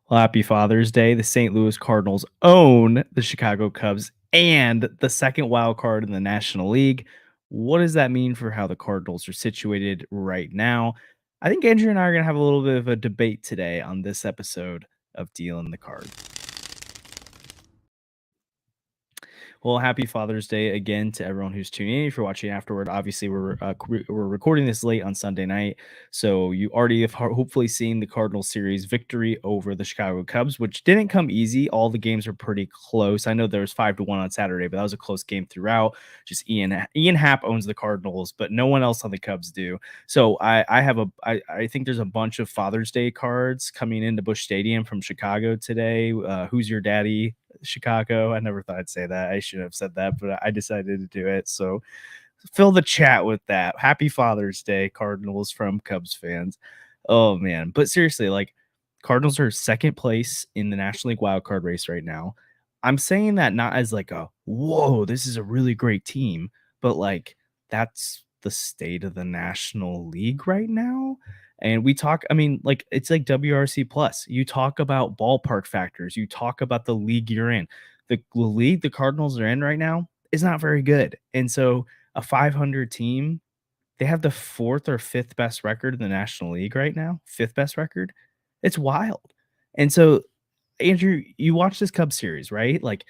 Well, happy Father's Day. The St. Louis Cardinals own the Chicago Cubs and the second wild card in the National League. What does that mean for how the Cardinals are situated right now? I think Andrew and I are going to have a little bit of a debate today on this episode of Dealing the Card. Well, happy Father's Day again to everyone who's tuning in. If you're watching afterward, obviously we're recording this late on Sunday night, so you already have hopefully seen the Cardinals series victory over the Chicago Cubs, which didn't come easy. All the games were pretty close. I know there was 5-1 on Saturday, but that was a close game throughout. Just Ian Happ owns the Cardinals, but no one else on the Cubs do. So I think there's a bunch of Father's Day cards coming into Busch Stadium from Chicago today. Who's your daddy? Chicago. I never thought I'd say that. I should have said that, but I decided to do it. So fill the chat with that. Happy Father's Day, Cardinals from Cubs fans. Oh man. But seriously, like Cardinals are second place in the National League wildcard race right now. I'm saying that not as like a whoa, this is a really great team, but like that's the state of the National League right now. And we talk, I mean, like it's like WRC plus. You talk about ballpark factors, you talk about the league you're in. The league the Cardinals are in right now is not very good. And so a 500 team, they have the fourth or fifth best record in the National League right now, fifth best record. It's wild. And so, Andrew, you watch this Cubs series, right? Like,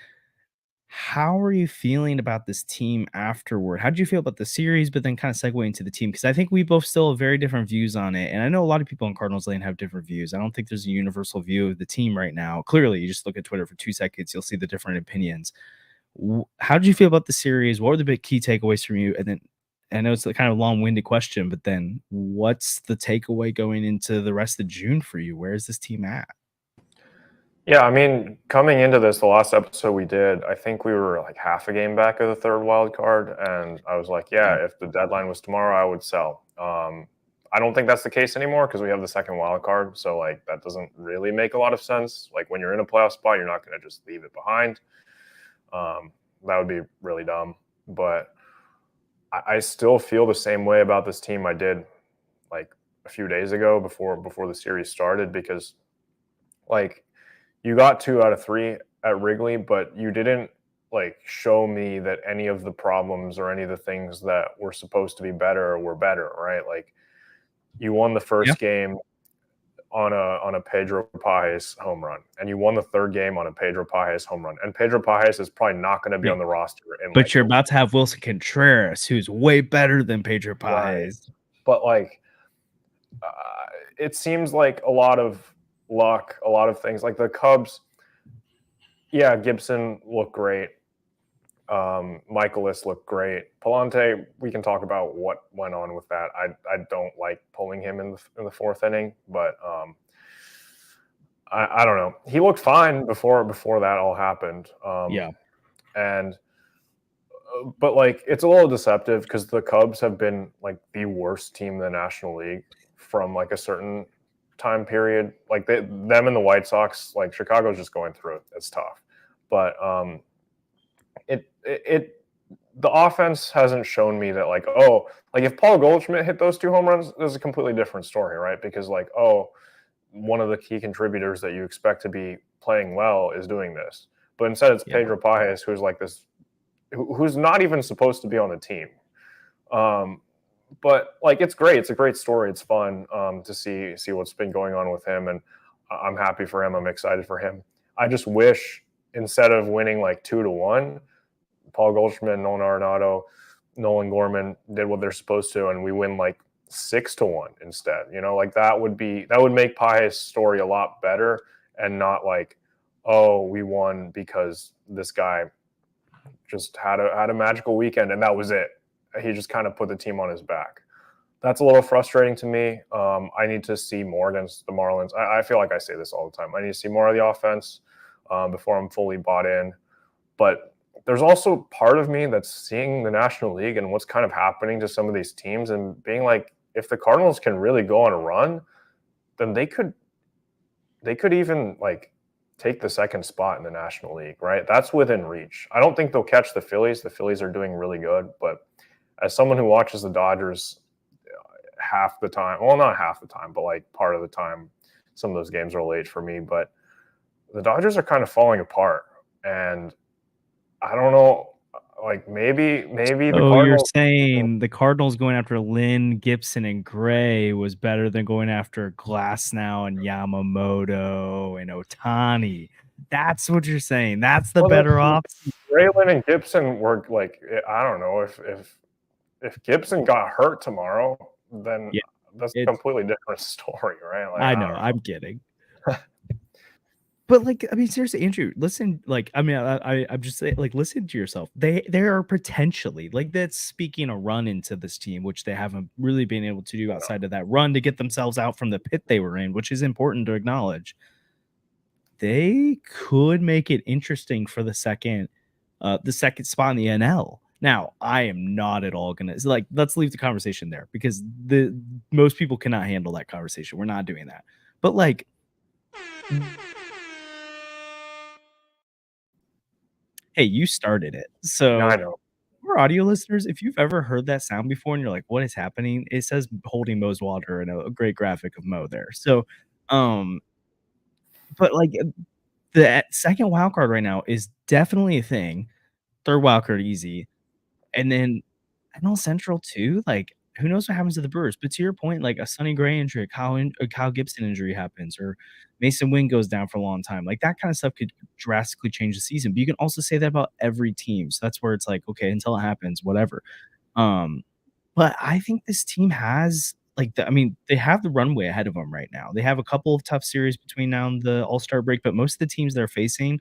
how are you feeling about this team afterward? How did you feel about the series, but then kind of segue into the team? Because I think we both still have very different views on it. And I know a lot of people in Cardinals Lane have different views. I don't think there's a universal view of the team right now. Clearly, you just look at Twitter for 2 seconds, you'll see the different opinions. How did you feel about the series? What were the big key takeaways from you? And then I know it's a kind of long-winded question, but then what's the takeaway going into the rest of June for you? Where is this team at? Yeah, I mean, coming into this, the last episode we did, I think we were like half a game back of the third wild card, and I was like, yeah, if the deadline was tomorrow, I would sell. I don't think that's the case anymore because we have the second wild card, so like that doesn't really make a lot of sense. Like when you're in a playoff spot, you're not going to just leave it behind. That would be really dumb. But I still feel the same way about this team I did like a few days ago before the series started, because like you got 2 out of 3 at Wrigley, but you didn't like show me that any of the problems or any of the things that were supposed to be better were better, right? Like you won the first game on a Pedro Pages home run, and you won the third game on a Pedro Pages home run. And Pedro Pages is probably not going to be on the roster. But you're about to have Wilson Contreras, who's way better than Pedro Pages. Right. But like, it seems like a lot of luck, a lot of things. Like the Cubs, yeah, Gibson looked great. Mikolas looked great. Palante, we can talk about what went on with that. I don't like pulling him in the fourth inning, but I don't know. He looked fine before that all happened. But like it's a little deceptive because the Cubs have been like the worst team in the National League from like a certain time period. Like them and the White Sox, like Chicago's just going through it. It's tough, but the offense hasn't shown me that like, oh, like if Paul Goldschmidt hit those 2 home runs, there's a completely different story, right? Because like, oh, one of the key contributors that you expect to be playing well is doing this, but instead it's Pedro Pages, who's like this, who's not even supposed to be on the team. But like it's great. It's a great story. It's fun to see what's been going on with him, and I'm happy for him. I'm excited for him. I just wish instead of winning like 2-1, Paul Goldschmidt, Nolan Arenado, Nolan Gorman did what they're supposed to, and we win like 6-1 instead. You know, like that would make Pages' story a lot better, and not like, oh, we won because this guy just had a magical weekend and that was it. He just kind of put the team on his back. That's a little frustrating to me. I need to see more against the Marlins. I feel like I say this all the time. I need to see more of the offense before I'm fully bought in. But there's also part of me that's seeing the National League and what's kind of happening to some of these teams and being like, if the Cardinals can really go on a run, then they could even like take the second spot in the National League, right? That's within reach. I don't think they'll catch the Phillies. The Phillies are doing really good, but as someone who watches the Dodgers half the time, well, not half the time, but like part of the time, some of those games are late for me, but the Dodgers are kind of falling apart, and I don't know. Like maybe the Oh, you're Cardinals. saying the Cardinals going after Lynn, Gibson, and Gray was better than going after Glasnow and Yamamoto and Otani. That's what you're saying. That's the Well, better option. Braylon and Gibson were like, I don't know if Gibson got hurt tomorrow, then Yeah, that's a it's completely different story, right? Like I I know, don't know. I'm kidding. But, like, I mean, seriously, Andrew, listen, like, I mean, I'm just saying, like, listen to yourself. They are potentially like, that's speaking a run into this team, which they haven't really been able to do You know. outside of that run to get themselves out from the pit they were in, which is important to acknowledge. They could make it interesting for the second spot in the NL. Now, I am not at all gonna like, let's leave the conversation there because the most people cannot handle that conversation. We're not doing that. But, like, hey, you started it. Yeah, I So, know. for audio listeners, if you've ever heard that sound before and you're like, "What is happening?" It says holding Mo's water and a great graphic of Mo there. So, um, but, like, the second wild card right now is definitely a thing. Third wild card easy. And then NL Central too, like, who knows what happens to the Brewers? But to your point, like, a Sonny Gray injury, a Kyle Gibson injury happens, or Mason Wynn goes down for a long time. Like, that kinda stuff could drastically change the season, but you can also say that about every team. So that's where it's like, okay, until it happens, whatever. Um, but I think this team has, like, I mean, they have the runway ahead of them right now. They have a couple of tough series between now and the All-Star break, but most of the teams they're facing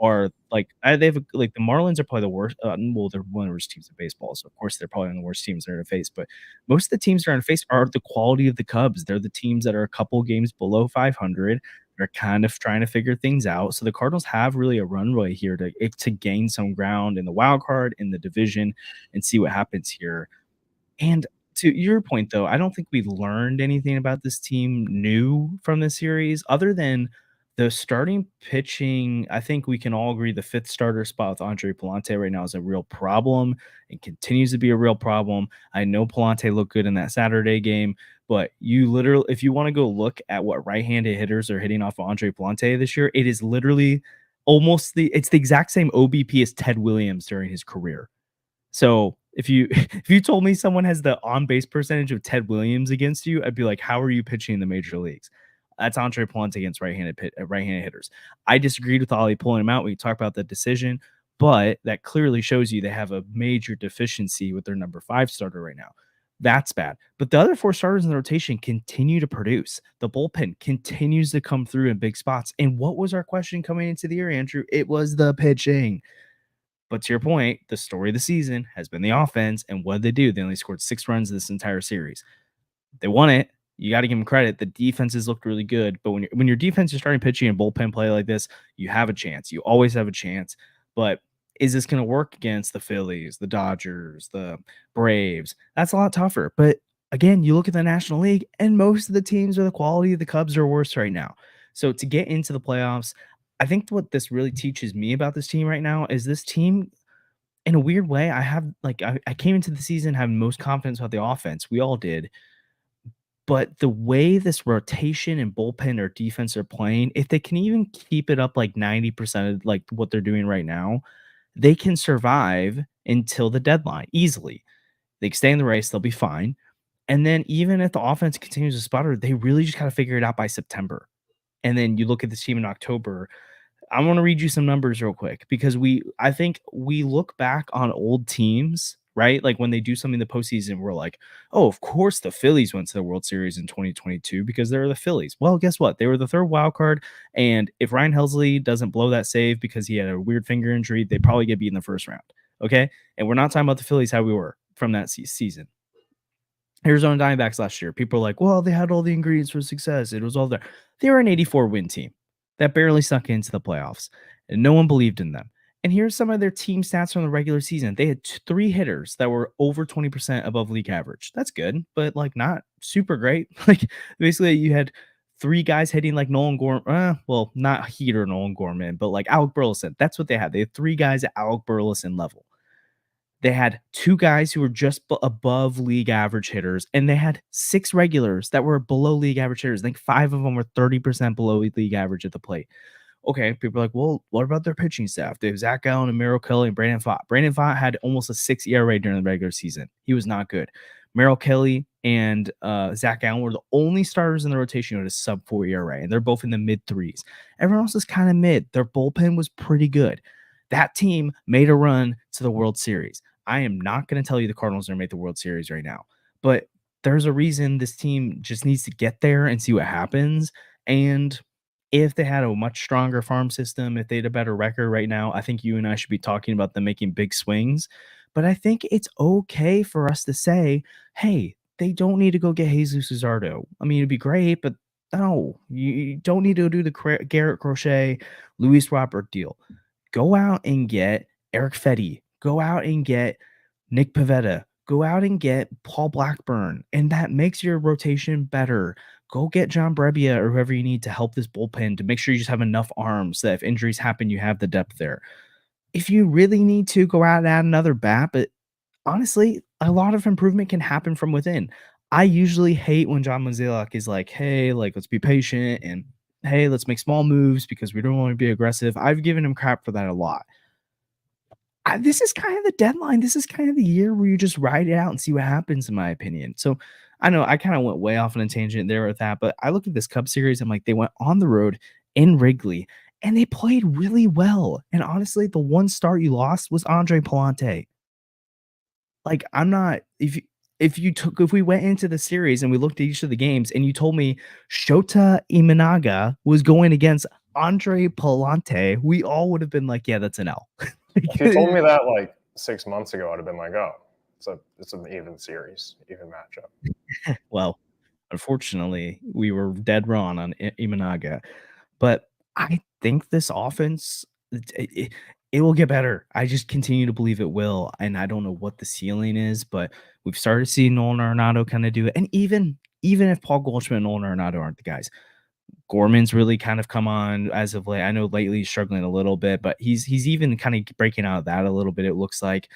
are like they have like the Marlins are probably the worst. Well, they're one of the worst teams in baseball, so of course they're probably one of the worst teams they're going to face. But most of the teams they're going to face are the quality of the Cubs. They're the teams that are a couple games below 500. They're kind of trying to figure things out. So the Cardinals have really a runway here to gain some ground in the wild card in the division and see what happens here. And to your point, though, I don't think we've learned anything about this team new from this series other than the starting pitching. I think we can all agree the fifth starter spot with Andre Palante right now is a real problem and continues to be a real problem. I know Palante looked good in that Saturday game, but you literally, if you want to go look at what right-handed hitters are hitting off of Andre Palante this year, it is literally it's the exact same OBP as Ted Williams during his career. So if you if you told me someone has the on base percentage of Ted Williams against you, I'd be like, how are you pitching in the major leagues? That's Andre Palante against right-handed hitters. I disagreed with Ollie pulling him out. We talk about the decision, but that clearly shows you they have a major deficiency with their number 5 starter right now. That's bad. But the other 4 starters in the rotation continue to produce. The bullpen continues to come through in big spots. And what was our question coming into the year, Andrew? It was the pitching. But to your point, the story of the season has been the offense. And what did they do? They only scored 6 runs this entire series. They won it. You got to give them credit. The defenses looked really good. But when your defense is starting pitching and bullpen play like this, you have a chance. You always have a chance. But is this going to work against the Phillies, the Dodgers, the Braves? That's a lot tougher. But again, you look at the National League, and most of the teams are the quality of the Cubs are worse right now. So to get into the playoffs, I think what this really teaches me about this team right now is this team, in a weird way, I came into the season having most confidence about the offense. We all did. But the way this rotation and bullpen or defense are playing, if they can even keep it up like 90% of like what they're doing right now, they can survive until the deadline easily. They can stay in the race, they'll be fine. And then even if the offense continues to sputter, they really just got to figure it out by September. And then you look at this team in October. I want to read you some numbers real quick because I think we look back on old teams, right? Like when they do something in the postseason, we're like, oh, of course the Phillies went to the World Series in 2022 because they're the Phillies. Well, guess what? They were the third wild card. And if Ryan Helsley doesn't blow that save because he had a weird finger injury, they probably get beat in the first round. Okay. And we're not talking about the Phillies how we were from that season. Arizona Diamondbacks last year, people are like, well, they had all the ingredients for success. It was all there. They were an 84 win team that barely snuck into the playoffs, and no one believed in them. And here's some of their team stats from the regular season. They had 3 hitters that were over 20% above league average. That's good, but like not super great. Like basically, you had 3 guys hitting like Nolan Gorman. Well, not heater Nolan Gorman, but like Alec Burleson. That's what they had. They had 3 guys at Alec Burleson level. They had 2 guys who were just above league average hitters, and they had 6 regulars that were below league average hitters. I think 5 of them were 30% below league average at the plate. Okay, people are like, well, what about their pitching staff? They have Zach Allen and Merrill Kelly and Brandon Pfaadt. Brandon Pfaadt had almost a 6 ERA during the regular season. He was not good. Merrill Kelly and Zach Allen were the only starters in the rotation who had a sub 4 ERA, and they're both in the mid threes. Everyone else is kind of mid. Their bullpen was pretty good. That team made a run to the World Series. I am not going to tell you the Cardinals are going to make the World Series right now, but there's a reason this team just needs to get there and see what happens. And if they had a much stronger farm system, if they had a better record right now, I think you and I should be talking about them making big swings. But I think it's okay for us to say, hey, they don't need to go get Jesus Luzardo. I mean, it'd be great, but no, you don't need to do the Garrett Crochet, Luis Robert deal. Go out and get Eric Fetty. Go out and get Nick Pivetta. Go out and get Paul Blackburn. And that makes your rotation better. Go get John Brebbia or whoever you need to help this bullpen to make sure you just have enough arms that if injuries happen, you have the depth there. If you really need to, go out and add another bat, but honestly, a lot of improvement can happen from within. I usually hate when John Mozeliak is like, hey, like, let's be patient and hey, let's make small moves because we don't want to be aggressive. I've given him crap for that a lot. This is kind of the deadline. This is kind of the year where you just ride it out and see what happens, in my opinion. So I know I kind of went way off on a tangent there with that, but I look at this Cubs series. I'm like, they went on the road in Wrigley and they played really well. And honestly, the one start you lost was Andre Palante. Like, I'm not, if we went into the series and we looked at each of the games and you told me Shota Imanaga was going against Andre Palante, we all would have been like, yeah, that's an L. If you told me that like 6 months ago, I'd have been like, oh, it's an even series, even matchup. Well, unfortunately, we were dead wrong on Imanaga. But I think this offense, it will get better. I just continue to believe it will. And I don't know what the ceiling is, but we've started seeing Nolan Arenado kind of do it. And even if Paul Goldschmidt and Nolan Arenado aren't the guys, Gorman's really kind of come on as of late. I know lately he's struggling a little bit, but he's even kind of breaking out of that a little bit. It looks like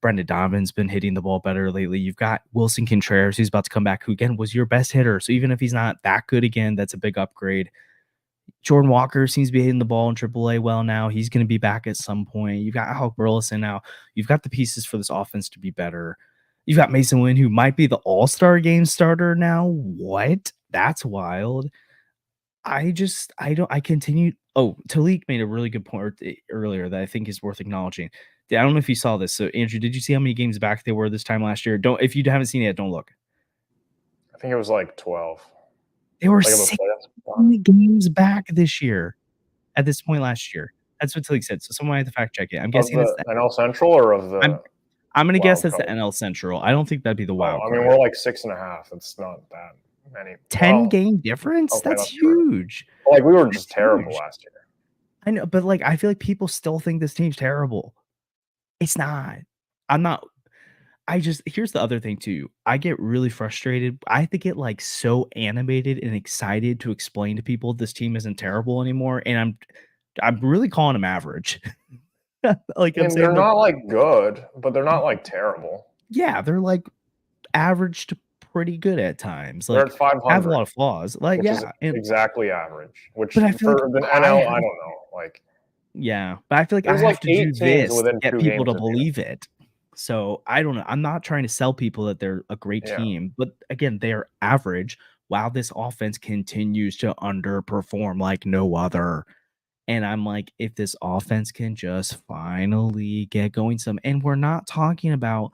Brendan Donovan's been hitting the ball better lately. You've got Wilson Contreras, who's about to come back, who again was your best hitter. So even if he's not that good again, that's a big upgrade. Jordan Walker seems to be hitting the ball in AAA well now. He's going to be back at some point. You've got Alec Burleson now. You've got the pieces for this offense to be better. You've got Mason Wynn, who might be the All-Star game starter now. What? That's wild. I continue. Oh, Talik made a really good point earlier that I think is worth acknowledging. I don't know if you saw this. So, Andrew, did you see how many games back they were this time last year? If you haven't seen it yet, don't look. I think it was like 12. They were 6 games back this year at this point last year. That's what Talik said. So someone had to fact check it. I'm guessing it's the NL Central or of the. I'm going to guess that's the NL Central. I don't think that'd be the wild card. I mean, we're like 6.5. It's not that many. 10-game difference? Okay, that's huge. Like, we were just terrible last year. I know, but like, I feel like people still think this team's terrible. It's not. Here's the other thing too. I get really frustrated. I have to get like so animated and excited to explain to people this team isn't terrible anymore. And I'm really calling them average. Like, I'm saying they're not like good, but they're not like terrible. Yeah, they're like average to pretty good at times. Like, they're at 500. Have a lot of flaws. Like, which is exactly average. Which for the NL, I don't know. Like, yeah, but I feel like I have to do this to get people to believe it. So I don't know. I'm not trying to sell people that they're a great team, but again, they are average while this offense continues to underperform like no other. And I'm like, if this offense can just finally get going and we're not talking about,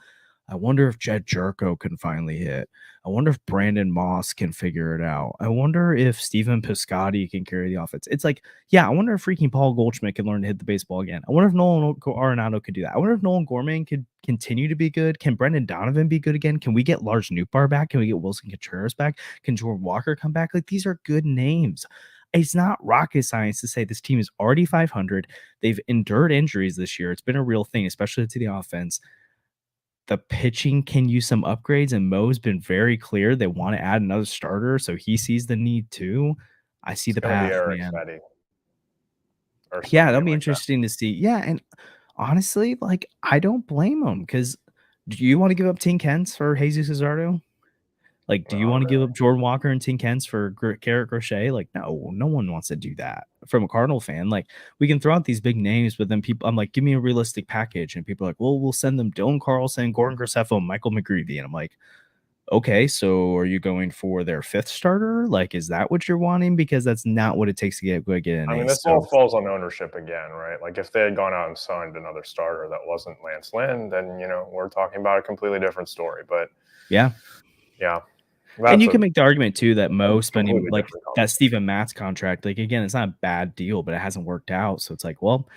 I wonder if Jed Jerko can finally hit. I wonder if Brandon Moss can figure it out. I wonder if Stephen Piscotty can carry the offense. It's like, yeah, I wonder if freaking Paul Goldschmidt can learn to hit the baseball again. I wonder if Nolan Arenado could do that. I wonder if Nolan Gorman could continue to be good. Can Brendan Donovan be good again? Can we get Lars Nootbaar back? Can we get Wilson Contreras back? Can Jordan Walker come back? Like, these are good names. It's not rocket science to say this team is already 500. They've endured injuries this year. It's been a real thing, especially to the offense. The pitching can use some upgrades, and Mo's been very clear they want to add another starter, so he sees the need too. I see the path, man. Yeah, that'll be interesting to see. Yeah, and honestly, like, I don't blame him because do you want to give up Tink Hence for Jesus Luzardo? Like, do you Not want to give really. up Jordan Walker and Tink Hens for Garrett Crochet? Like, no one wants to do that. From a Cardinal fan, like, we can throw out these big names, but then people, I'm like, give me a realistic package, and people are like, well, we'll send them Dylan Carlson, Gordon Graceffo, Michael McGreevy, and I'm like, okay, so are you going for their fifth starter? Like, is that what you're wanting? Because that's not what it takes to get an I mean, ace. this all falls on ownership again, right? Like if they had gone out and signed another starter that wasn't Lance Lynn, then we're talking about a completely different story. But yeah, and you can make the argument too that Mo spending like that Steven Matz contract, like again, it's not a bad deal, but it hasn't worked out. So it's like, well,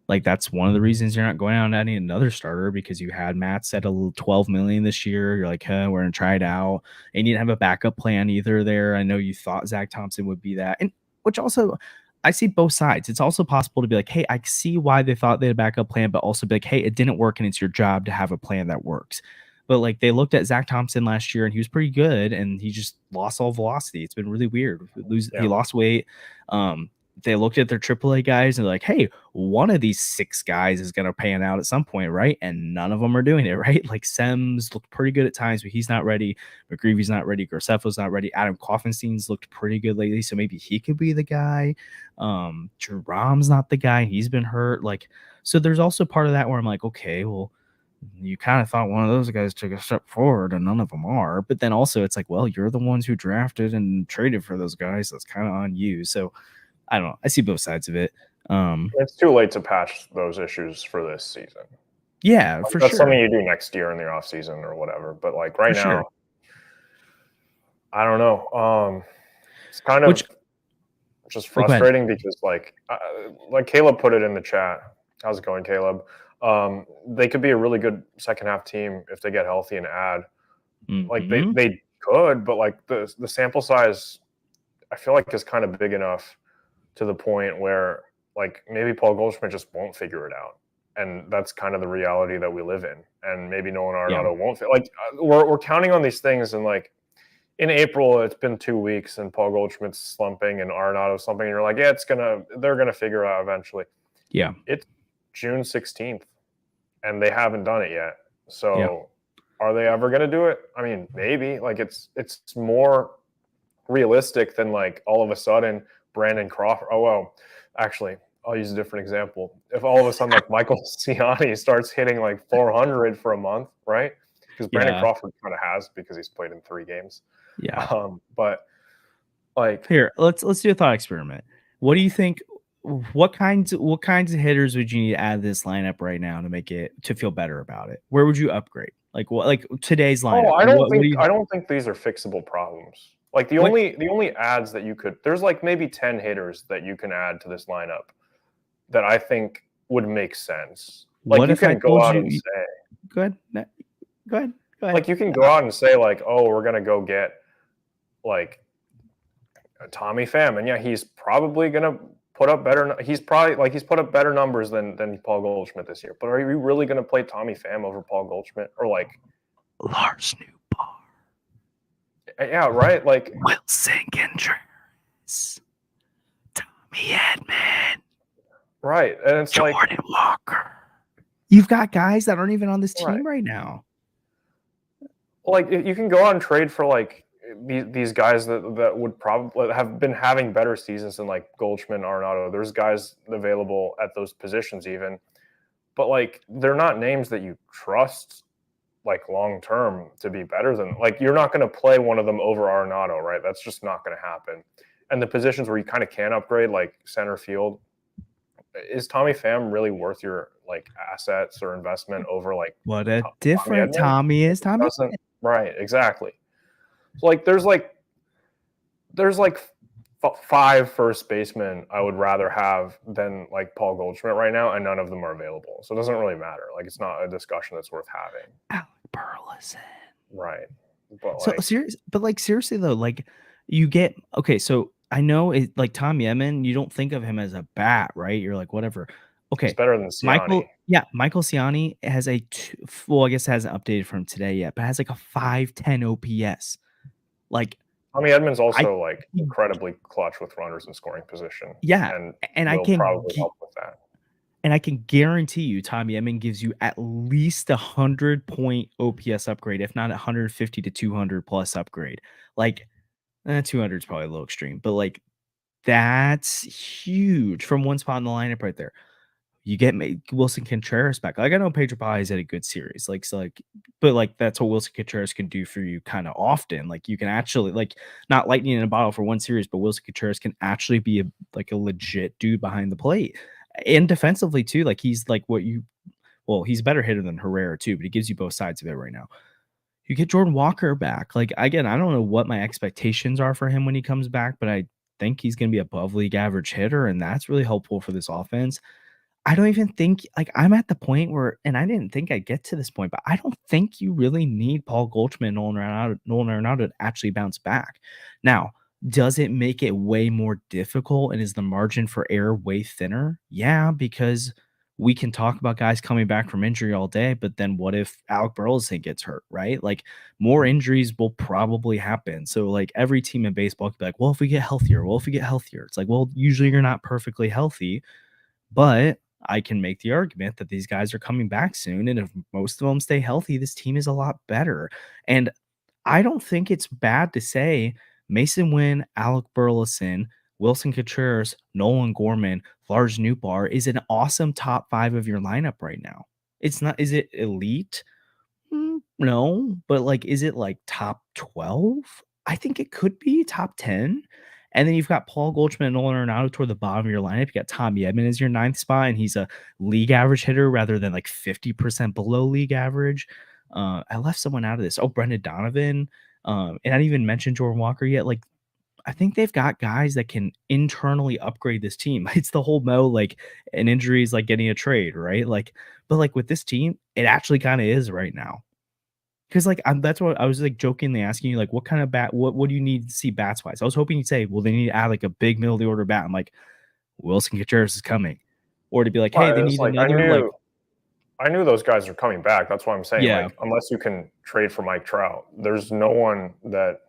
like that's one of the reasons you're not going out and adding another starter, because you had Matz at a little 12 million this year. You're like, huh, we're gonna try it out, and you didn't have a backup plan either there. I know you thought Zach Thompson would be that, and which also I see both sides. It's also possible to be like, hey, I see why they thought they had a backup plan, but also be like, hey, it didn't work and it's your job to have a plan that works. But like they looked at Zach Thompson last year and he was pretty good and he just lost all velocity. It's been really weird. He lost weight. They looked at their AAA guys and they're like, hey, one of these 6 guys is going to pan out at some point, right? And none of them are doing it, right? Like Sems looked pretty good at times, but he's not ready. McGreevy's not ready. Graceffo's not ready. Adam Kaufenstein's looked pretty good lately, so maybe he could be the guy. Jerome's not the guy. He's been hurt. Like, so there's also part of that where I'm like, okay, well, you kind of thought one of those guys took a step forward and none of them are. But then also it's like, well, you're the ones who drafted and traded for those guys. That's kind of on you. So I don't know. I see both sides of it. It's too late to patch those issues for this season. Yeah, like, for that's sure. something you do next year in the off season or whatever. But like right now, I don't know. It's kind of just frustrating because like Caleb put it in the chat. How's it going, Caleb? They could be a really good second half team if they get healthy and add. Like they could, but like the sample size, I feel like is kind of big enough to the point where like maybe Paul Goldschmidt just won't figure it out, and that's kind of the reality that we live in. And maybe Nolan Arenado won't fit. Like we're counting on these things, and like in April, it's been 2 weeks, and Paul Goldschmidt's slumping and Arenado's slumping, and you're like, yeah, they're gonna figure it out eventually. Yeah, it's June 16th, and they haven't done it yet. So, are they ever gonna do it? I mean, maybe. Like it's more realistic than like all of a sudden Brandon Crawford. Oh well, actually, I'll use a different example. If all of a sudden like Michael Ciani starts hitting like 400 for a month, right? Because Brandon Crawford kind of has, because he's played in 3 games. Yeah. But like here, let's do a thought experiment. What do you think? What kinds of hitters would you need to add to this lineup right now to make it to feel better about it? Where would you upgrade? Like what? Like today's lineup? I don't think these are fixable problems. Like the only adds that you could, there's like maybe 10 hitters that you can add to this lineup that I think would make sense. Like what you if can I go out and say, go ahead. Like you can go out and say like, oh, we're gonna go get like Tommy Pham, and yeah, he's probably gonna put up better. He's put up better numbers than Paul Goldschmidt this year. But are you really gonna play Tommy Pham over Paul Goldschmidt or like Lars Nootbaar? Yeah, right. Like Wilson Contreras, Tommy Edman, right, and it's Jordan Walker. You've got guys that aren't even on this team right now. Like you can go out and trade for like these guys that would probably have been having better seasons than like Goldschmidt and Arenado. There's guys available at those positions even, but like they're not names that you trust like long term to be better than. Like you're not going to play one of them over Arenado, right? That's just not going to happen. And the positions where you kind of can upgrade, like center field, is Tommy Pham really worth your like assets or investment over like what a different Tommy is? Tommy doesn't. Right, exactly. So like there's like 5 first basemen I would rather have than like Paul Goldschmidt right now, and none of them are available. So it doesn't really matter. Like it's not a discussion that's worth having. Alec Burleson. Right. But so seriously though, like you get okay, so I know it like Tommy Edman, you don't think of him as a bat, right? You're like, whatever. Okay. It's better than Ciani. Michael Ciani has I guess it hasn't updated from today yet, but has like a 510 OPS. Like Tommy Edman's also like incredibly clutch with runners in scoring position. Yeah. And I can probably help with that. And I can guarantee you Tommy Edman gives you at least 100-point OPS upgrade, if not 150 to 200 plus upgrade. Like 200 is probably a little extreme, but like that's huge from one spot in the lineup right there. You get Wilson Contreras back. Like I know Pedro Pages had a good series, but like that's what Wilson Contreras can do for you kind of often. Like you can actually like not lightning in a bottle for one series, but Wilson Contreras can actually be a legit dude behind the plate and defensively too. Like he's like he's a better hitter than Herrera too, but he gives you both sides of it right now. You get Jordan Walker back. Like again, I don't know what my expectations are for him when he comes back, but I think he's going to be above league average hitter, and that's really helpful for this offense. I don't even think like I'm at the point where, and I didn't think I'd get to this point, but I don't think you really need Paul Goldschmidt and Nolan Arenado to actually bounce back. Now, does it make it way more difficult and is the margin for error way thinner? Yeah, because we can talk about guys coming back from injury all day, but then what if Alec Burleson gets hurt, right? Like more injuries will probably happen. So like every team in baseball could be like, well, if we get healthier, it's like, well, usually you're not perfectly healthy, but I can make the argument that these guys are coming back soon. And if most of them stay healthy, this team is a lot better. And I don't think it's bad to say Mason Wynn, Alec Burleson, Wilson Contreras, Nolan Gorman, Lars Nootbaar is an awesome top 5 of your lineup right now. It's not, is it elite? No, but like, is it like top 12? I think it could be top 10. And then you've got Paul Goldschmidt and Nolan Arenado toward the bottom of your lineup. You got Tommy Edman as your 9th spot, and he's a league average hitter rather than like 50% below league average. I left someone out of this. Oh, Brendan Donovan. And I didn't even mention Jordan Walker yet. Like, I think they've got guys that can internally upgrade this team. It's the whole like an injury is like getting a trade, right? Like, but like with this team, it actually kind of is right now. Because like that's what I was like jokingly asking you, like, what kind of bat, what do you need to see bats wise? I was hoping you'd say, well, they need to add like a big middle of the order bat. I'm like, Wilson Contreras is coming, or to be like, hey, they need like another I knew those guys are coming back. That's why I'm saying, yeah, like, unless you can trade for Mike Trout, there's no one that,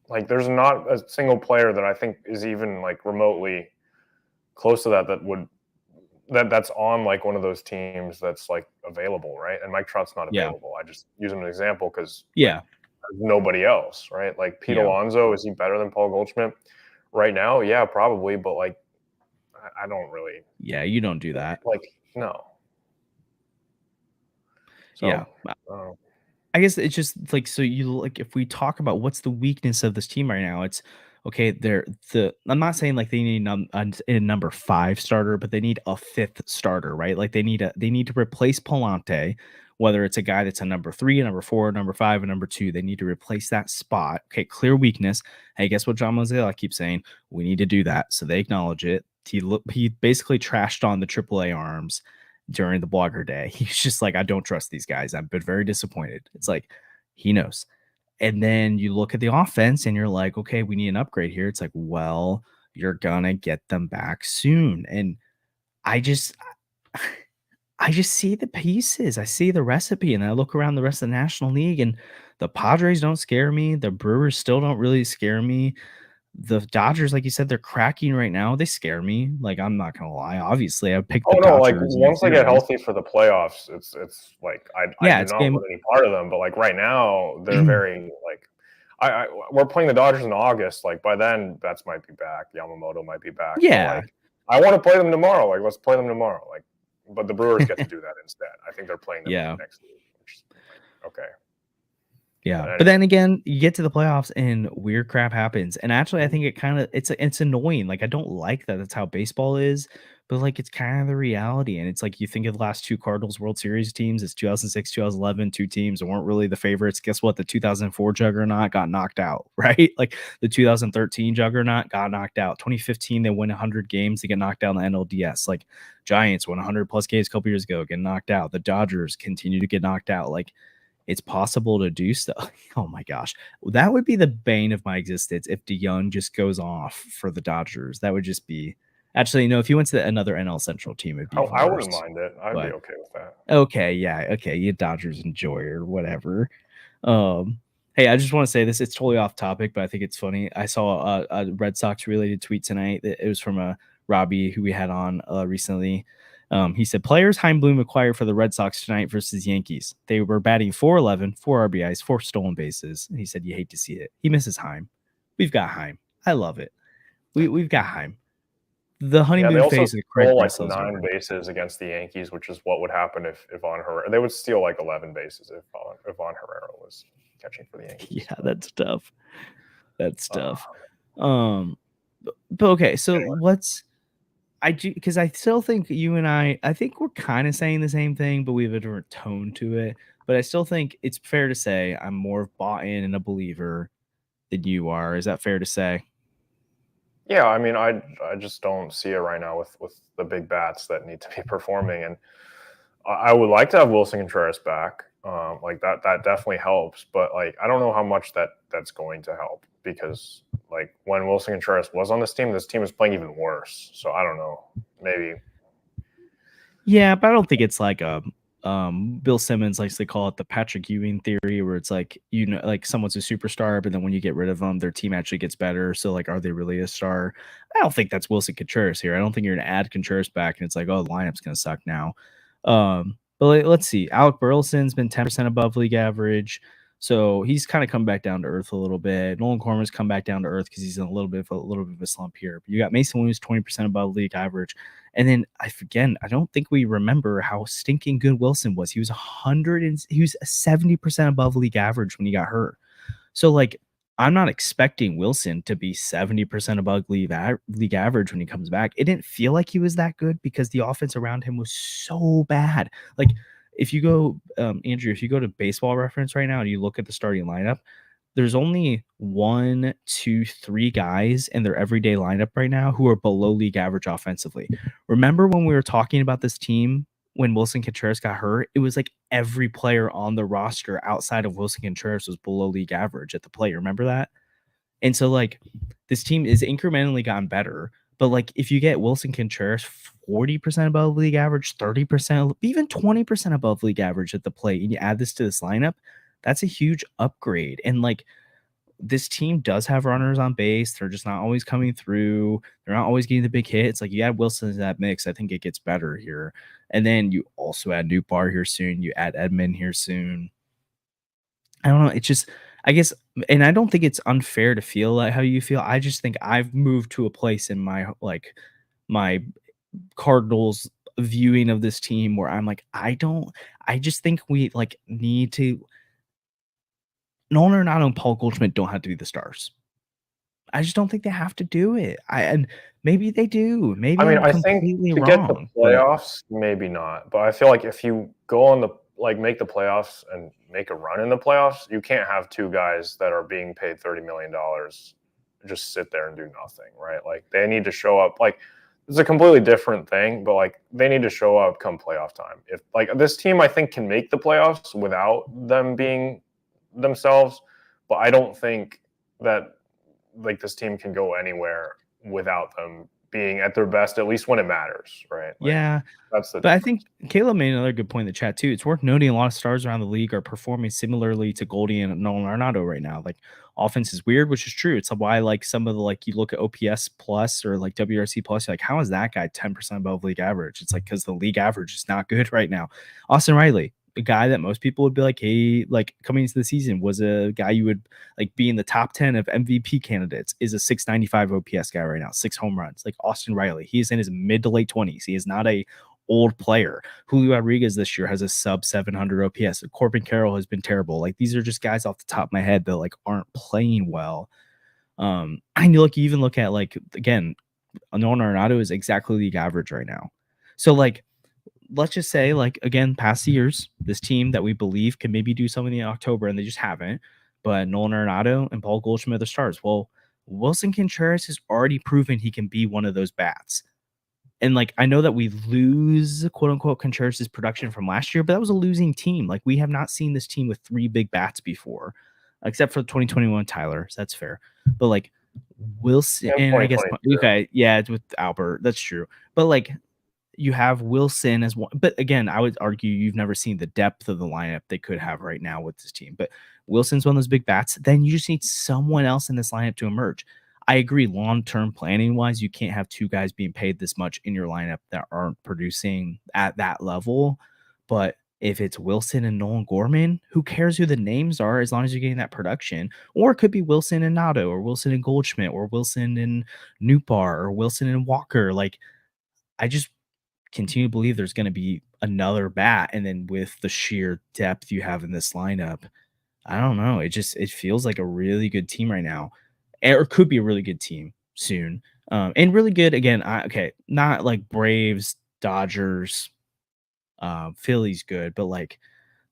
like, there's not a single player that I think is even like remotely close to that's on like one of those teams that's like available, right? And Mike Trout's not available. I just use him as an example because there's nobody else, right? Like Pete Alonso, is he better than Paul Goldschmidt right now? Yeah, probably, but like I don't really. Yeah, you don't do that. Like no. So, yeah. I guess it's just like, so you like, if we talk about what's the weakness of this team right now, it's okay. I'm not saying like they need a number 5 starter, but they need a 5th starter, right? Like they need to replace Palante, whether it's a guy that's a number 3, a number 4, a number 5, a number 2. They need to replace that spot. Okay, clear weakness. Hey, guess what John Mozilla keeps saying? We need to do that. So they acknowledge it. He basically trashed on the AAA arms during the blogger day. He's just like, I don't trust these guys. I've been very disappointed. It's like, he knows. And then you look at the offense and you're like, okay, we need an upgrade here. It's like, well, you're gonna get them back soon. And I just see the pieces. I see the recipe, and I look around the rest of the National League, and the Padres don't scare me. The Brewers still don't really scare me. The Dodgers, like you said, they're cracking right now. They scare me. Like, I'm not gonna lie. Obviously, I picked the Dodgers. Like once they get healthy for the playoffs, it's like I do not want any part of them. But like right now, they're very like we're playing the Dodgers in August. Like by then, Betts might be back. Yamamoto might be back. Yeah. Like, I want to play them tomorrow. Like let's play them tomorrow. Like, but the Brewers get to do that instead. I think they're playing them next week. Which is okay. Yeah, but then again, you get to the playoffs and weird crap happens. And actually, I think it's annoying. Like, I don't like that. That's how baseball is, but like, it's kind of the reality. And it's like, you think of the last 2 Cardinals World Series teams, it's 2006, 2011, 2 teams that weren't really the favorites. Guess what? The 2004 juggernaut got knocked out, right? Like the 2013 juggernaut got knocked out. 2015, they win 100 games, they get knocked out in the NLDS. Like Giants won 100 plus games a couple years ago, get knocked out. The Dodgers continue to get knocked out. Like, it's possible to do stuff. Oh my gosh. That would be the bane of my existence if DeYoung just goes off for the Dodgers. That would just be actually, if he went to another NL Central team, it'd be I wouldn't mind it. I'd be okay with that. Okay, yeah, okay. You Dodgers enjoy or whatever. Hey, I just want to say this. It's totally off topic, but I think it's funny. I saw a Red Sox related tweet tonight. It was from a Robbie who we had on recently. He said players Heimblum acquired for the Red Sox tonight versus Yankees. They were batting 411, 4 RBIs, 4 stolen bases. He said you hate to see it. He misses Heim. We've got Heim. I love it. We've got Heim. The honeymoon phase of the Craig stole like Breslow is 9 over. bases against the Yankees, which is what would happen if Ivan Herrera. They would steal like 11 bases if Ivan Herrera was catching for the Yankees. Yeah, that's tough. That's tough. But okay, so what's I do, because I still think you and I think we're kind of saying the same thing, but we have a different tone to it. But I still think it's fair to say I'm more bought in and a believer than you are. Is that fair to say? Yeah, I mean, I just don't see it right now with the big bats that need to be performing, and I would like to have Wilson Contreras back. Like that definitely helps, but like I don't know how much that's going to help, because like when Wilson Contreras was on this team is playing even worse. So I don't know, maybe. Yeah, but I don't think it's like a Bill Simmons likes to call it the Patrick Ewing theory, where it's like, you know, like someone's a superstar, but then when you get rid of them, their team actually gets better. So like, are they really a star? I don't think that's Wilson Contreras here. I don't think you're gonna add Contreras back and it's like, oh, the lineup's gonna suck now. But let's see. Alec Burleson's been 10% above league average. So he's kind of come back down to earth a little bit. Nolan Corman's come back down to earth because he's in a little bit of a slump here. But you got Mason Williams 20% above league average. And then I don't think we remember how stinking good Wilson was. He was 70% above league average when he got hurt. So like, I'm not expecting Wilson to be 70% above league average when he comes back. It didn't feel like he was that good because the offense around him was so bad. Like if you go, Andrew, if you go to Baseball Reference right now and you look at the starting lineup, there's only 1, 2, 3 guys in their everyday lineup right now who are below league average offensively. Remember when we were talking about this team when Wilson Contreras got hurt? It was like every player on the roster outside of Wilson Contreras was below league average at the plate. Remember that? And so like this team is incrementally gotten better. But like if you get Wilson Contreras 40% above league average, 30%, even 20% above league average at the plate, and you add this to this lineup, that's a huge upgrade. And like this team does have runners on base. They're just not always coming through. They're not always getting the big hits. Like you add Wilson to that mix, I think it gets better here. And then you also add Newbar here soon. You add Edman here soon. I don't know. It's just, I guess, and I don't think it's unfair to feel like how you feel. I just think I've moved to a place in my Cardinals viewing of this team where I'm like, I just think we like need to. Nolan Arenado and Paul Goldschmidt don't have to be the stars. I just don't think they have to do it. And maybe they do. Maybe I I'm think completely to wrong. get the playoffs, maybe not. But I feel like if you go on make the playoffs and make a run in the playoffs, you can't have 2 guys that are being paid $30 million just sit there and do nothing, right? Like they need to show up. Like it's a completely different thing, but like they need to show up come playoff time. If like this team, I think can make the playoffs without them being themselves, but I don't think that like this team can go anywhere without them being at their best, at least when it matters, right? Like, yeah. That's the but difference. I think Caleb made another good point in the chat too. It's worth noting a lot of stars around the league are performing similarly to Goldie and Nolan Arenado right now. Like offense is weird, which is true. It's why like some of the like you look at OPS plus or like WRC plus, you're like, how is that guy 10% above league average? It's like because the league average is not good right now. Austin Riley, a guy that most people would be like, hey, like coming into the season was a guy you would like be in the top 10 of MVP candidates, is a 695 OPS guy right now, 6 home runs. Like Austin Riley, he is in his mid to late 20s. He is not a old player. Julio Rodriguez this year has a sub 700 OPS. Corbin Carroll has been terrible. Like these are just guys off the top of my head that like aren't playing well. And you even look at like, again, Nolan Arenado is exactly league average right now. So like, let's just say, like, again, past years, this team that we believe can maybe do something in October and they just haven't. But Nolan Arenado and Paul Goldschmidt are the stars. Well, Wilson Contreras has already proven he can be one of those bats. And like, I know that we lose quote unquote Contreras' production from last year, but that was a losing team. Like, we have not seen this team with 3 big bats before, except for the 2021 Tyler. So that's fair. But like, Wilson, and I guess, okay, yeah, it's with Albert. That's true. But like, you have Wilson as one, but again, I would argue you've never seen the depth of the lineup they could have right now with this team. But Wilson's one of those big bats. Then you just need someone else in this lineup to emerge. I agree. Long-term planning wise, you can't have two guys being paid this much in your lineup that aren't producing at that level. But if it's Wilson and Nolan Gorman, who cares who the names are as long as you're getting that production? Or it could be Wilson and Nato, or Wilson and Goldschmidt, or Wilson and Newbar, or Wilson and Walker. Like, I just continue to believe there's going to be another bat. And then with the sheer depth you have in this lineup, I don't know. It feels like a really good team right now, or could be a really good team soon. And really good again. Okay, not like Braves, Dodgers, Phillies, good, but like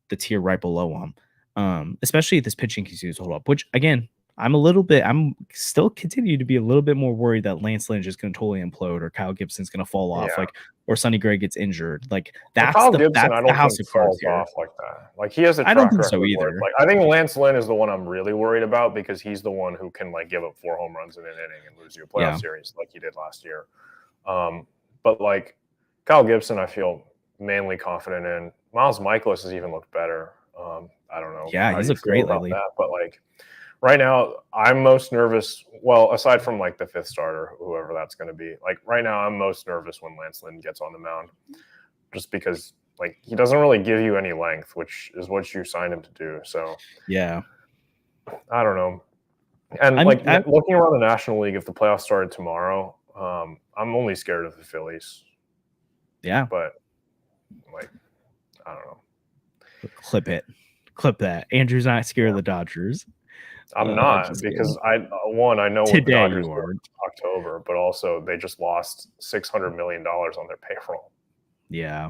the tier right below them. Especially if this pitching continues to hold up. Which again, I'm still continue to be a little bit more worried that Lance Lynn is going to totally implode, or Kyle Gibson's going to fall off, Yeah. like, or Sonny Gray gets injured. Like Well, that's Kyle the Gibson, I don't house think of cards falls here. off like that. Like he has a I don't track think record so where, either. like I think Lance Lynn is the one I'm really worried about because he's the one who can like give up 4 home runs in an inning and lose you a playoff series like he did last year. But like Kyle Gibson, I feel mainly confident in. Miles Mikolas has even looked better. I don't know. Yeah, How he's do you looked feel great about lately. that? But like right now, I'm most nervous. Well, aside from like the 5th starter, whoever that's going to be, like right now, I'm most nervous when Lance Lynn gets on the mound, just because like he doesn't really give you any length, which is what you signed him to do. So Yeah, I don't know. And looking around the National League, if the playoffs started tomorrow, I'm only scared of the Phillies. Yeah, but like I don't know. Clip that. Andrew's not scared of the Dodgers. I'm not because I know what the Today Dodgers you do are. in October, but also they just lost $600 million on their payroll. Yeah,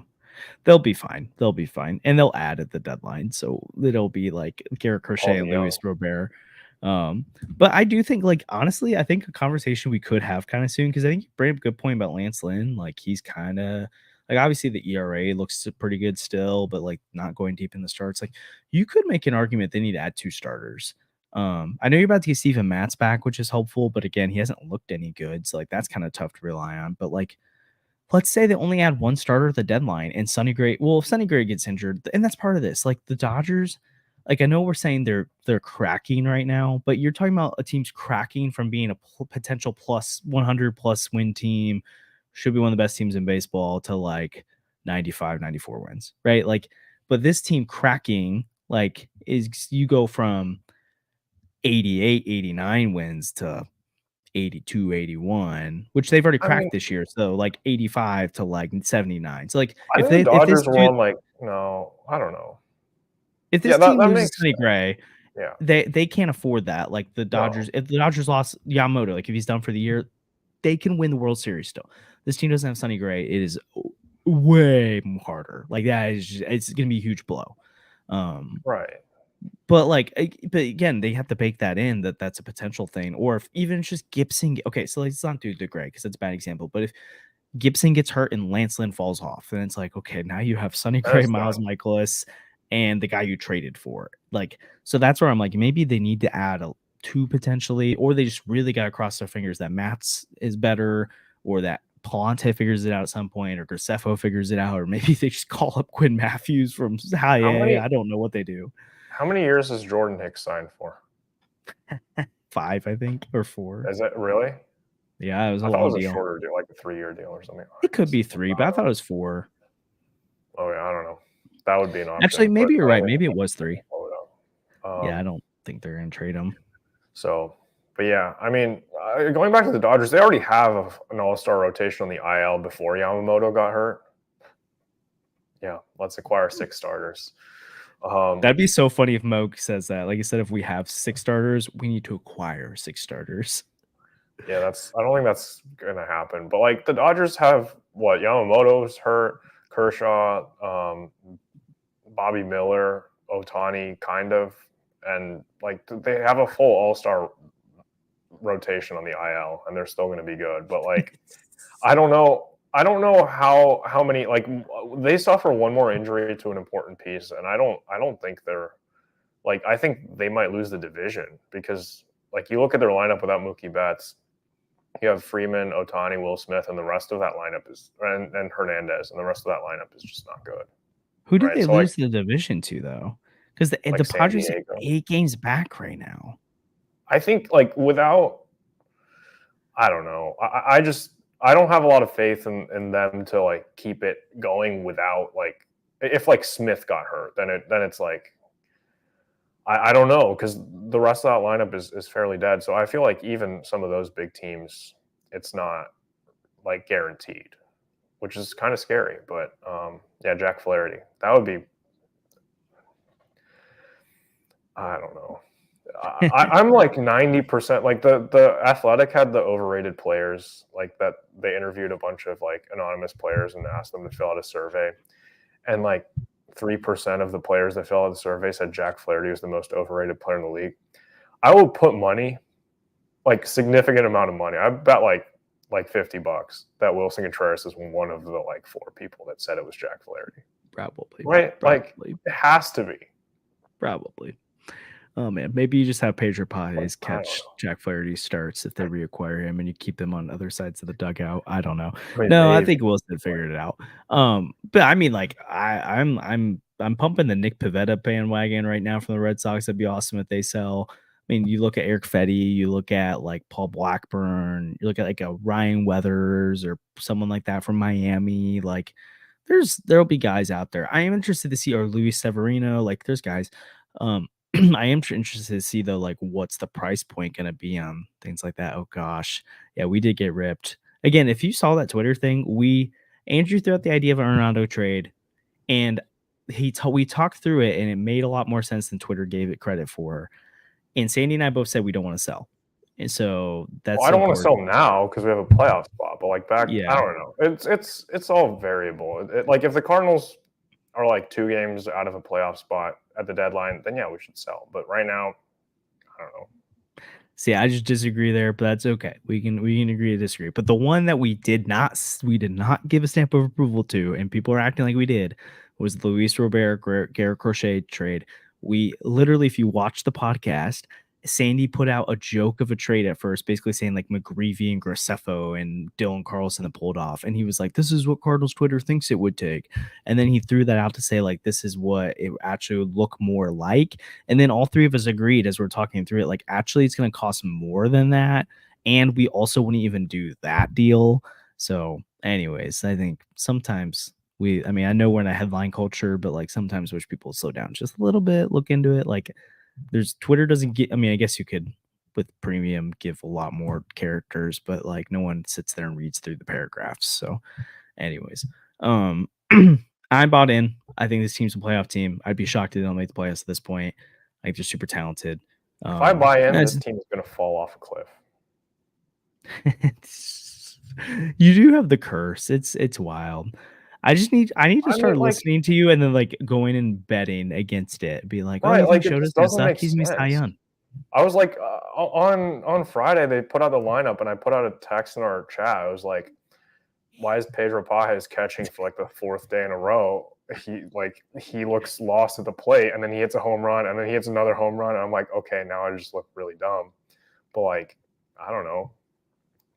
they'll be fine. They'll be fine, and they'll add at the deadline, so it'll be like Garrett Crochet and Luis Robert. But I do think, like, honestly, I think a conversation we could have kind of soon, because I think you bring up a good point about Lance Lynn. Like, he's kind of like, obviously the ERA looks pretty good still, but like not going deep in the starts. Like, you could make an argument they need to add 2 starters. I know you're about to get Steven Matz back, which is helpful, but again, he hasn't looked any good, so like that's kind of tough to rely on. But like, let's say they only add 1 starter at the deadline, and Sonny Gray. Well, if Sonny Gray gets injured, and that's part of this. Like the Dodgers, like I know we're saying they're cracking right now, but you're talking about a team's cracking from being a potential plus 100 plus win team, should be one of the best teams in baseball, to like 95, 94 wins, right? Like, but this team cracking, like, is you go from 88, 89 wins to 82, 81, which they've already cracked this year. So like 85 to like 79. So like I think the Dodgers were on like no, I don't know. If this team that loses makes Sonny Gray, yeah, they can't afford that. Like the Dodgers, if the Dodgers lost Yamamoto, like if he's done for the year, they can win the World Series still. This team doesn't have Sonny Gray. It is way harder. Like that is just, it's gonna be a huge blow. right. But like, but again, they have to bake that in, that's a potential thing. Or if even it's just Gibson. Okay, so let's not do the Gray because that's a bad example. But if Gibson gets hurt and Lance Lynn falls off, then it's like, okay, now you have Sonny Gray, Miles Mikolas, and the guy you traded for. Like, so that's where I'm like, maybe they need to add 2 potentially, or they just really got to cross their fingers that Matz is better, or that Palante figures it out at some point, or Graceffo figures it out, or maybe they just call up Quinn Matthews from High A. I don't know what they do. How many years has Jordan Hicks signed for? 5, I think, or 4. Is it really? Yeah, it was a long deal. long It was a deal. shorter deal, like a 3-year deal or something. It could be 3, but I thought it was 4. Oh yeah, I don't know. That would be an option. Actually, maybe you're right. Maybe it was 3. Yeah, I don't think they're going to trade him. So, but yeah, I mean, going back to the Dodgers, they already have an all-star rotation on the IL before Yamamoto got hurt. Yeah, let's acquire 6 starters. That'd be so funny if Moke says that. Like I said, if we have 6 starters, we need to acquire 6 starters. Yeah, I don't think that's gonna happen. But like the Dodgers have what? Yamamoto's hurt, Kershaw, Bobby Miller, Ohtani, kind of, and like they have a full all-star rotation on the IL, and they're still going to be good. But like, I don't know how many, like, they suffer one more injury to an important piece, and I don't think they're like, I think they might lose the division because like you look at their lineup without Mookie Betts, you have Freeman, Ohtani, Will Smith, and the rest of that lineup is and Hernandez, and the rest of that lineup is just not good. Who did they lose the division to though? Because the Padres are 8 games back right now. I think like without I don't know. I don't have a lot of faith in them to like keep it going without like if like Smith got hurt, then it's like I don't know because the rest of that lineup is fairly dead. So I feel like even some of those big teams, it's not like guaranteed, which is kind of scary. But yeah, Jack Flaherty, that would be. I don't know. I'm like 90%. Like the Athletic had the overrated players, like that they interviewed a bunch of like anonymous players and asked them to fill out a survey, and like 3% of the players that filled out the survey said Jack Flaherty was the most overrated player in the league. I will put money, like significant amount of money. I bet like $50 that Wilson Contreras is one of the like 4 people that said it was Jack Flaherty. Probably. Right? Probably. Like it has to be. Probably. Oh man, maybe you just have Pedro Pages catch Jack Flaherty starts if they reacquire him, and you keep him on other sides of the dugout. I don't know. I think Wilson figured it out. But I mean, like I'm pumping the Nick Pivetta bandwagon right now from the Red Sox. That'd be awesome if they sell. I mean, you look at Eric Fetty, you look at like Paul Blackburn, you look at like a Ryan Weathers or someone like that from Miami. Like, there'll be guys out there. I am interested to see, or Luis Severino. Like, there's guys. I am interested to see though, like what's the price point going to be on things like that. Oh gosh, yeah, we did get ripped again. If you saw that Twitter thing, Andrew threw out the idea of an Arenado trade, and we talked through it, and it made a lot more sense than Twitter gave it credit for. And Sandy and I both said we don't want to sell, and so that's. Well, I don't want to sell now because we have a playoff spot, but like back, yeah. I don't know. It's all variable. Like if the Cardinals are like 2 games out of a playoff spot at the deadline, then yeah, we should sell. But right now, I don't know. See, I just disagree there, but that's okay. We can agree to disagree. But the one that we did not give a stamp of approval to, and people are acting like we did, was the Luis Robert Garrett Crochet trade. We literally, if you watch the podcast, Sandy put out a joke of a trade at first, basically saying like McGreevy and Graceffo and Dylan Carlson that pulled off. And he was like, this is what Cardinals Twitter thinks it would take. And then he threw that out to say like, this is what it actually would look more like. And then all 3 of us agreed as we're talking through it, like actually it's going to cost more than that. And we also wouldn't even do that deal. So anyways, I think sometimes I know we're in a headline culture, but like sometimes wish people would slow down just a little bit, look into it. Like, Twitter doesn't get, I guess you could with premium give a lot more characters, but like no one sits there and reads through the paragraphs. So anyways, I'm bought in. I think this team's a playoff team. I'd be shocked if they don't make the playoffs at this point. Like they're super talented. If I buy in, this team is going to fall off a cliff. You do have the curse. It's wild. I need to start listening to you and then like going and betting against it. Be like, right, oh, like showed us that suck. He's me Cy Young. I was like, on Friday they put out the lineup and I put out a text in our chat. I was like, why is Pedro Pages catching for like the 4th day in a row? He looks lost at the plate, and then he hits a home run, and then he hits another home run, and I'm like, okay, now I just look really dumb. But like, I don't know.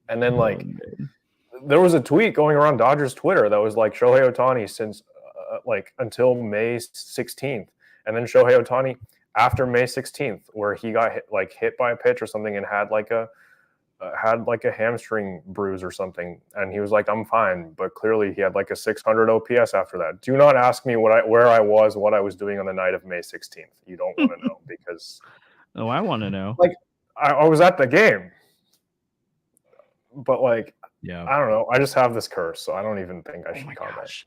And then like. There was a tweet going around Dodgers Twitter that was like Shohei Ohtani since like until May 16th, and then Shohei Ohtani after May 16th, where he got hit by a pitch or something and had like a hamstring bruise or something, and he was like, I'm fine, but clearly he had like a 600 OPS after that. Do not ask me where I was, what I was doing on the night of May 16th. You don't want to know because. Oh, I want to know. Like I was at the game, but like. Yeah, I don't know. I just have this curse, so I don't even think I should comment. Gosh.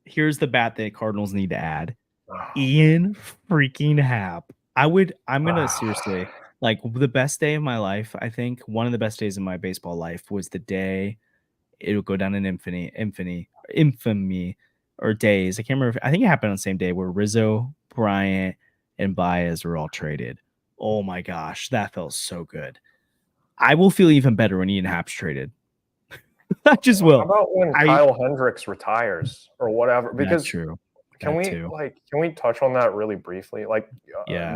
Here's the bat that Cardinals need to add. Ian freaking Happ. I'm gonna seriously, like, the best day of my life. I think one of the best days of my baseball life was the day it'll go down in infamy or days. I can't remember. I think it happened on the same day where Rizzo, Bryant, and Baez were all traded. Oh my gosh, that felt so good. I will feel even better when Ian Happ's traded. I just will. How about when Kyle Hendricks retires or whatever? Because true. Can we touch on that really briefly? Like,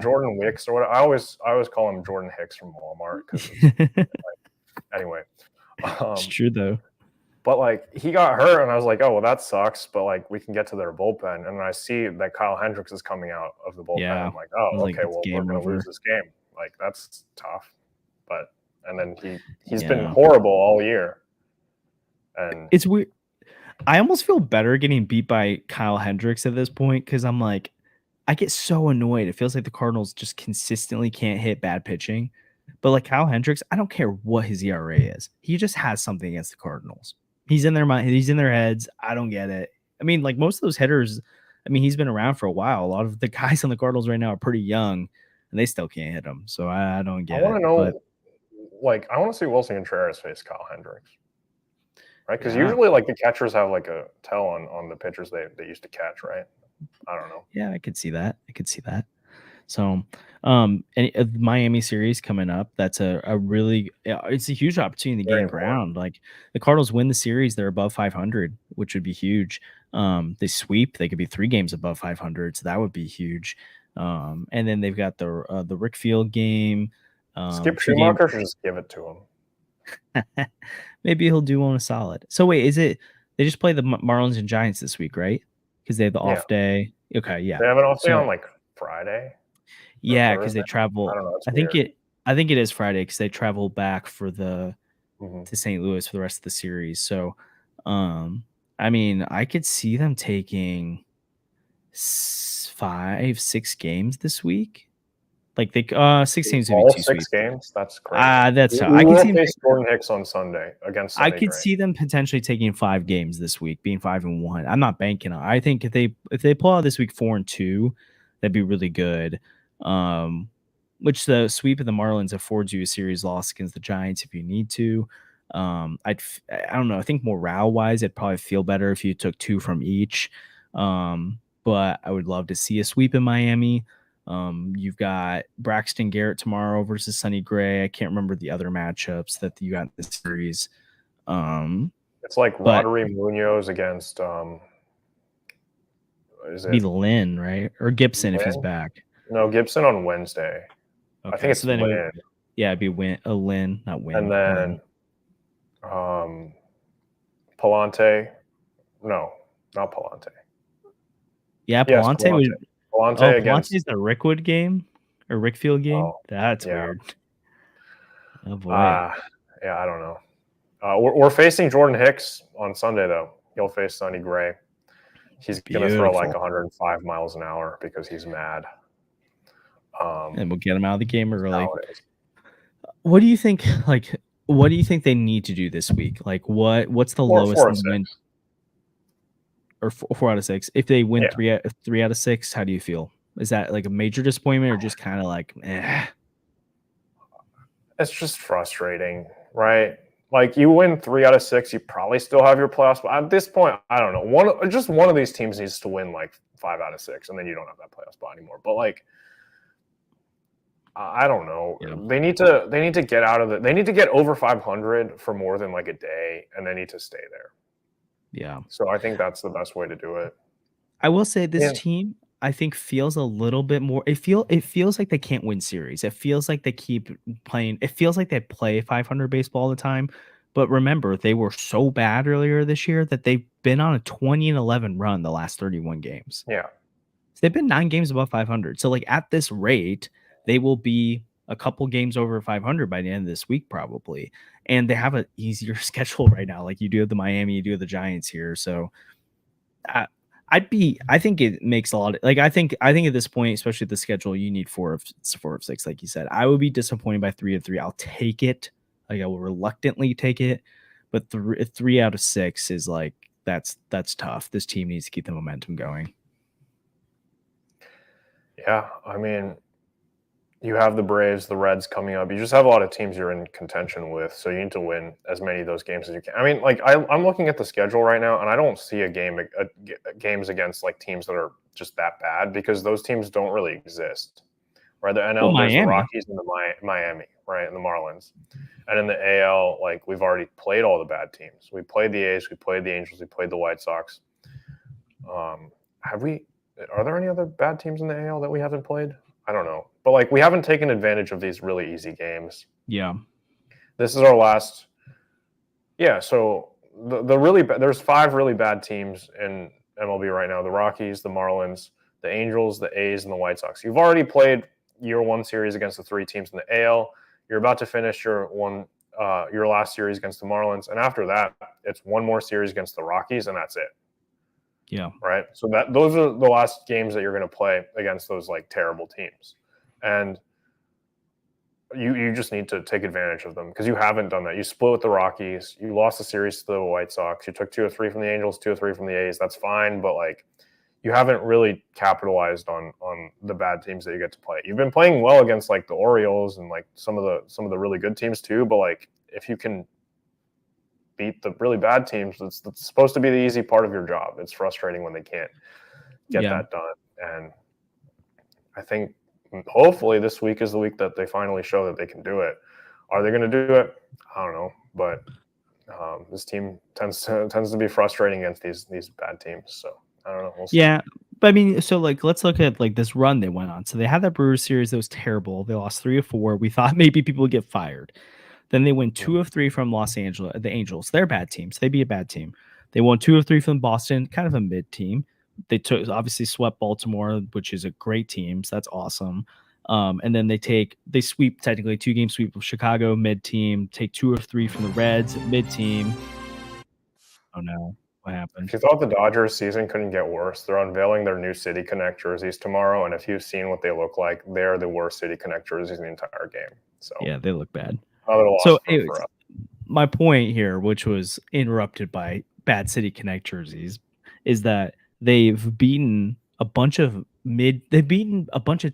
Jordan Wicks or what? I always call him Jordan Hicks from Walmart. Anyway, it's true though. But like he got hurt, and I was like, oh well, that sucks. But like we can get to their bullpen, and I see that Kyle Hendricks is coming out of the bullpen. Yeah. I'm like, oh, okay, well we're gonna lose this game. Like that's tough. But and then he's been horrible all year. And it's weird. I almost feel better getting beat by Kyle Hendricks at this point because I'm like, I get so annoyed. It feels like the Cardinals just consistently can't hit bad pitching. But like Kyle Hendricks, I don't care what his ERA is. He just has something against the Cardinals. He's in their mind. He's in their heads. I don't get it. I mean, like most of those hitters, I mean, he's been around for a while. A lot of the guys on the Cardinals right now are pretty young, and they still can't hit him. So I don't get it. I want to know, like, I want to see Wilson Contreras face Kyle Hendricks. Right, because usually like the catchers have like a tell on the pitchers they used to catch, right? I don't know. Yeah, I could see that. So, and Miami series coming up. That's a really it's a huge opportunity to gain ground. Like the Cardinals win the series, they're above 500, which would be huge. They sweep, they could be 3 games above 500, so that would be huge. And then they've got the Rickfield game. Skip Schumacher should just give it to him. Maybe he'll do one a solid. So wait, is it they just play the Marlins and Giants this week, right? Because they have the off day. Okay, yeah. They have an off day on like Friday. Yeah, because they travel. I don't know. I think it is Friday because they travel back for the to St. Louis for the rest of the series. So, I mean, I could see them taking 5-6 games this week. Like they 6 games would be too sweet. 6 games? That's crazy. That's I can see Jordan Hicks on Sunday against Sunday I could see them potentially taking 5 games this week, being 5-1. I'm not banking on. I think if they pull out this week 4-2, that'd be really good. Which the sweep of the Marlins affords you a series loss against the Giants if you need to. I don't know. I think morale wise, it'd probably feel better if you took 2 from each. But I would love to see a sweep in Miami. You've got Braxton Garrett tomorrow versus Sonny Gray. I can't remember the other matchups that you got in this series. It's like Rivalry Munoz against is it Lynn, right? Or Gibson if he's back. No, Gibson on Wednesday. Okay, I think it's so Lynn. It'd be Lynn, not Win. And then Palante. No, not Palante. Yeah, Palante would Palante against Palante's the Rickwood game or Rickfield game. That's weird. Oh boy. Yeah, I don't know. We're facing Jordan Hicks on Sunday though. He'll face Sonny Gray. He's gonna throw like 105 miles an hour because he's mad. And we'll get him out of the game early. What do you think? Like, what do you think they need to do this week? Like, what's the lowest win? Or 4 out of 6. If they win 3 out of 6, how do you feel? Is that like a major disappointment or just kind of like, eh? It's just frustrating, right? Like you win 3 out of 6, you probably still have your playoffs. But at this point, I don't know. One of these teams needs to win like 5 out of 6, and then you don't have that playoff spot anymore. But like, I don't know. Yeah. They need to get out of it. They need to get over 500 for more than like a day, and they need to stay there. Yeah. So I think that's the best way to do it. I will say this team, I think, feels a little bit more. It feels like they can't win series. It feels like they keep playing. It feels like they play 500 baseball all the time. But remember, they were so bad earlier this year that they've been on a 20-11 run the last 31 games. Yeah. So they've been 9 games above 500. So like at this rate, they will be a couple games over 500 by the end of this week, probably. And they have an easier schedule right now. Like you do have the Miami, you do have the Giants here. So I think it makes a lot of, like, I think at this point, especially the schedule, you need 4 of 6, like you said. I would be disappointed by 3 of 3. I'll take it. Like I will reluctantly take it, but 3 out of 6 is like, that's tough. This team needs to keep the momentum going. Yeah. I mean, you have the Braves, the Reds coming up. You just have a lot of teams you're in contention with, so you need to win as many of those games as you can. I mean, like I'm looking at the schedule right now, and I don't see games against like teams that are just that bad because those teams don't really exist. Right, the NL, there's the Rockies and the Miami, right, and the Marlins, and in the AL, like we've already played all the bad teams. We played the A's, we played the Angels, we played the White Sox. Are there any other bad teams in the AL that we haven't played? I don't know. But like we haven't taken advantage of these really easy games. Yeah. This is our last. Yeah, so the really there's 5 really bad teams in MLB right now. The Rockies, the Marlins, the Angels, the A's, and the White Sox. You've already played year 1 series against the 3 teams in the AL. You're about to finish your last series against the Marlins, and after that, it's one more series against the Rockies, and that's it. Yeah. Right. So those are the last games that you're going to play against those like terrible teams, and you just need to take advantage of them because you haven't done that. You split with the Rockies. You lost the series to the White Sox. You took 2 or 3 from the Angels, 2 or 3 from the A's. That's fine, but like you haven't really capitalized on the bad teams that you get to play. You've been playing well against like the Orioles and like some of the really good teams too, but like if you can beat the really bad teams, it's supposed to be the easy part of your job. It's frustrating when they can't get that done. And I think hopefully this week is the week that they finally show that they can do it. Are they going to do it? I don't know, but this team tends to be frustrating against these bad teams. So I don't know. We'll see. Yeah, but I mean, so like let's look at like this run they went on. So they had that Brewers series that was terrible. They lost 3 of 4. We thought maybe people would get fired. Then they win 2 of 3 from the Angels. They're bad teams. They'd be a bad team. They won 2 of 3 from Boston, kind of a mid team. They obviously swept Baltimore, which is a great team. So that's awesome. And then they sweep technically 2-game sweep of Chicago, mid team. Take 2 of 3 from the Reds, mid team. Oh no, what happened? If you thought the Dodgers season couldn't get worse, they're unveiling their new City Connect jerseys tomorrow, and if you've seen what they look like, they're the worst City Connect jerseys in the entire game. So yeah, they look bad. So anyways, my point here, which was interrupted by bad City Connect jerseys, is that they've beaten a bunch of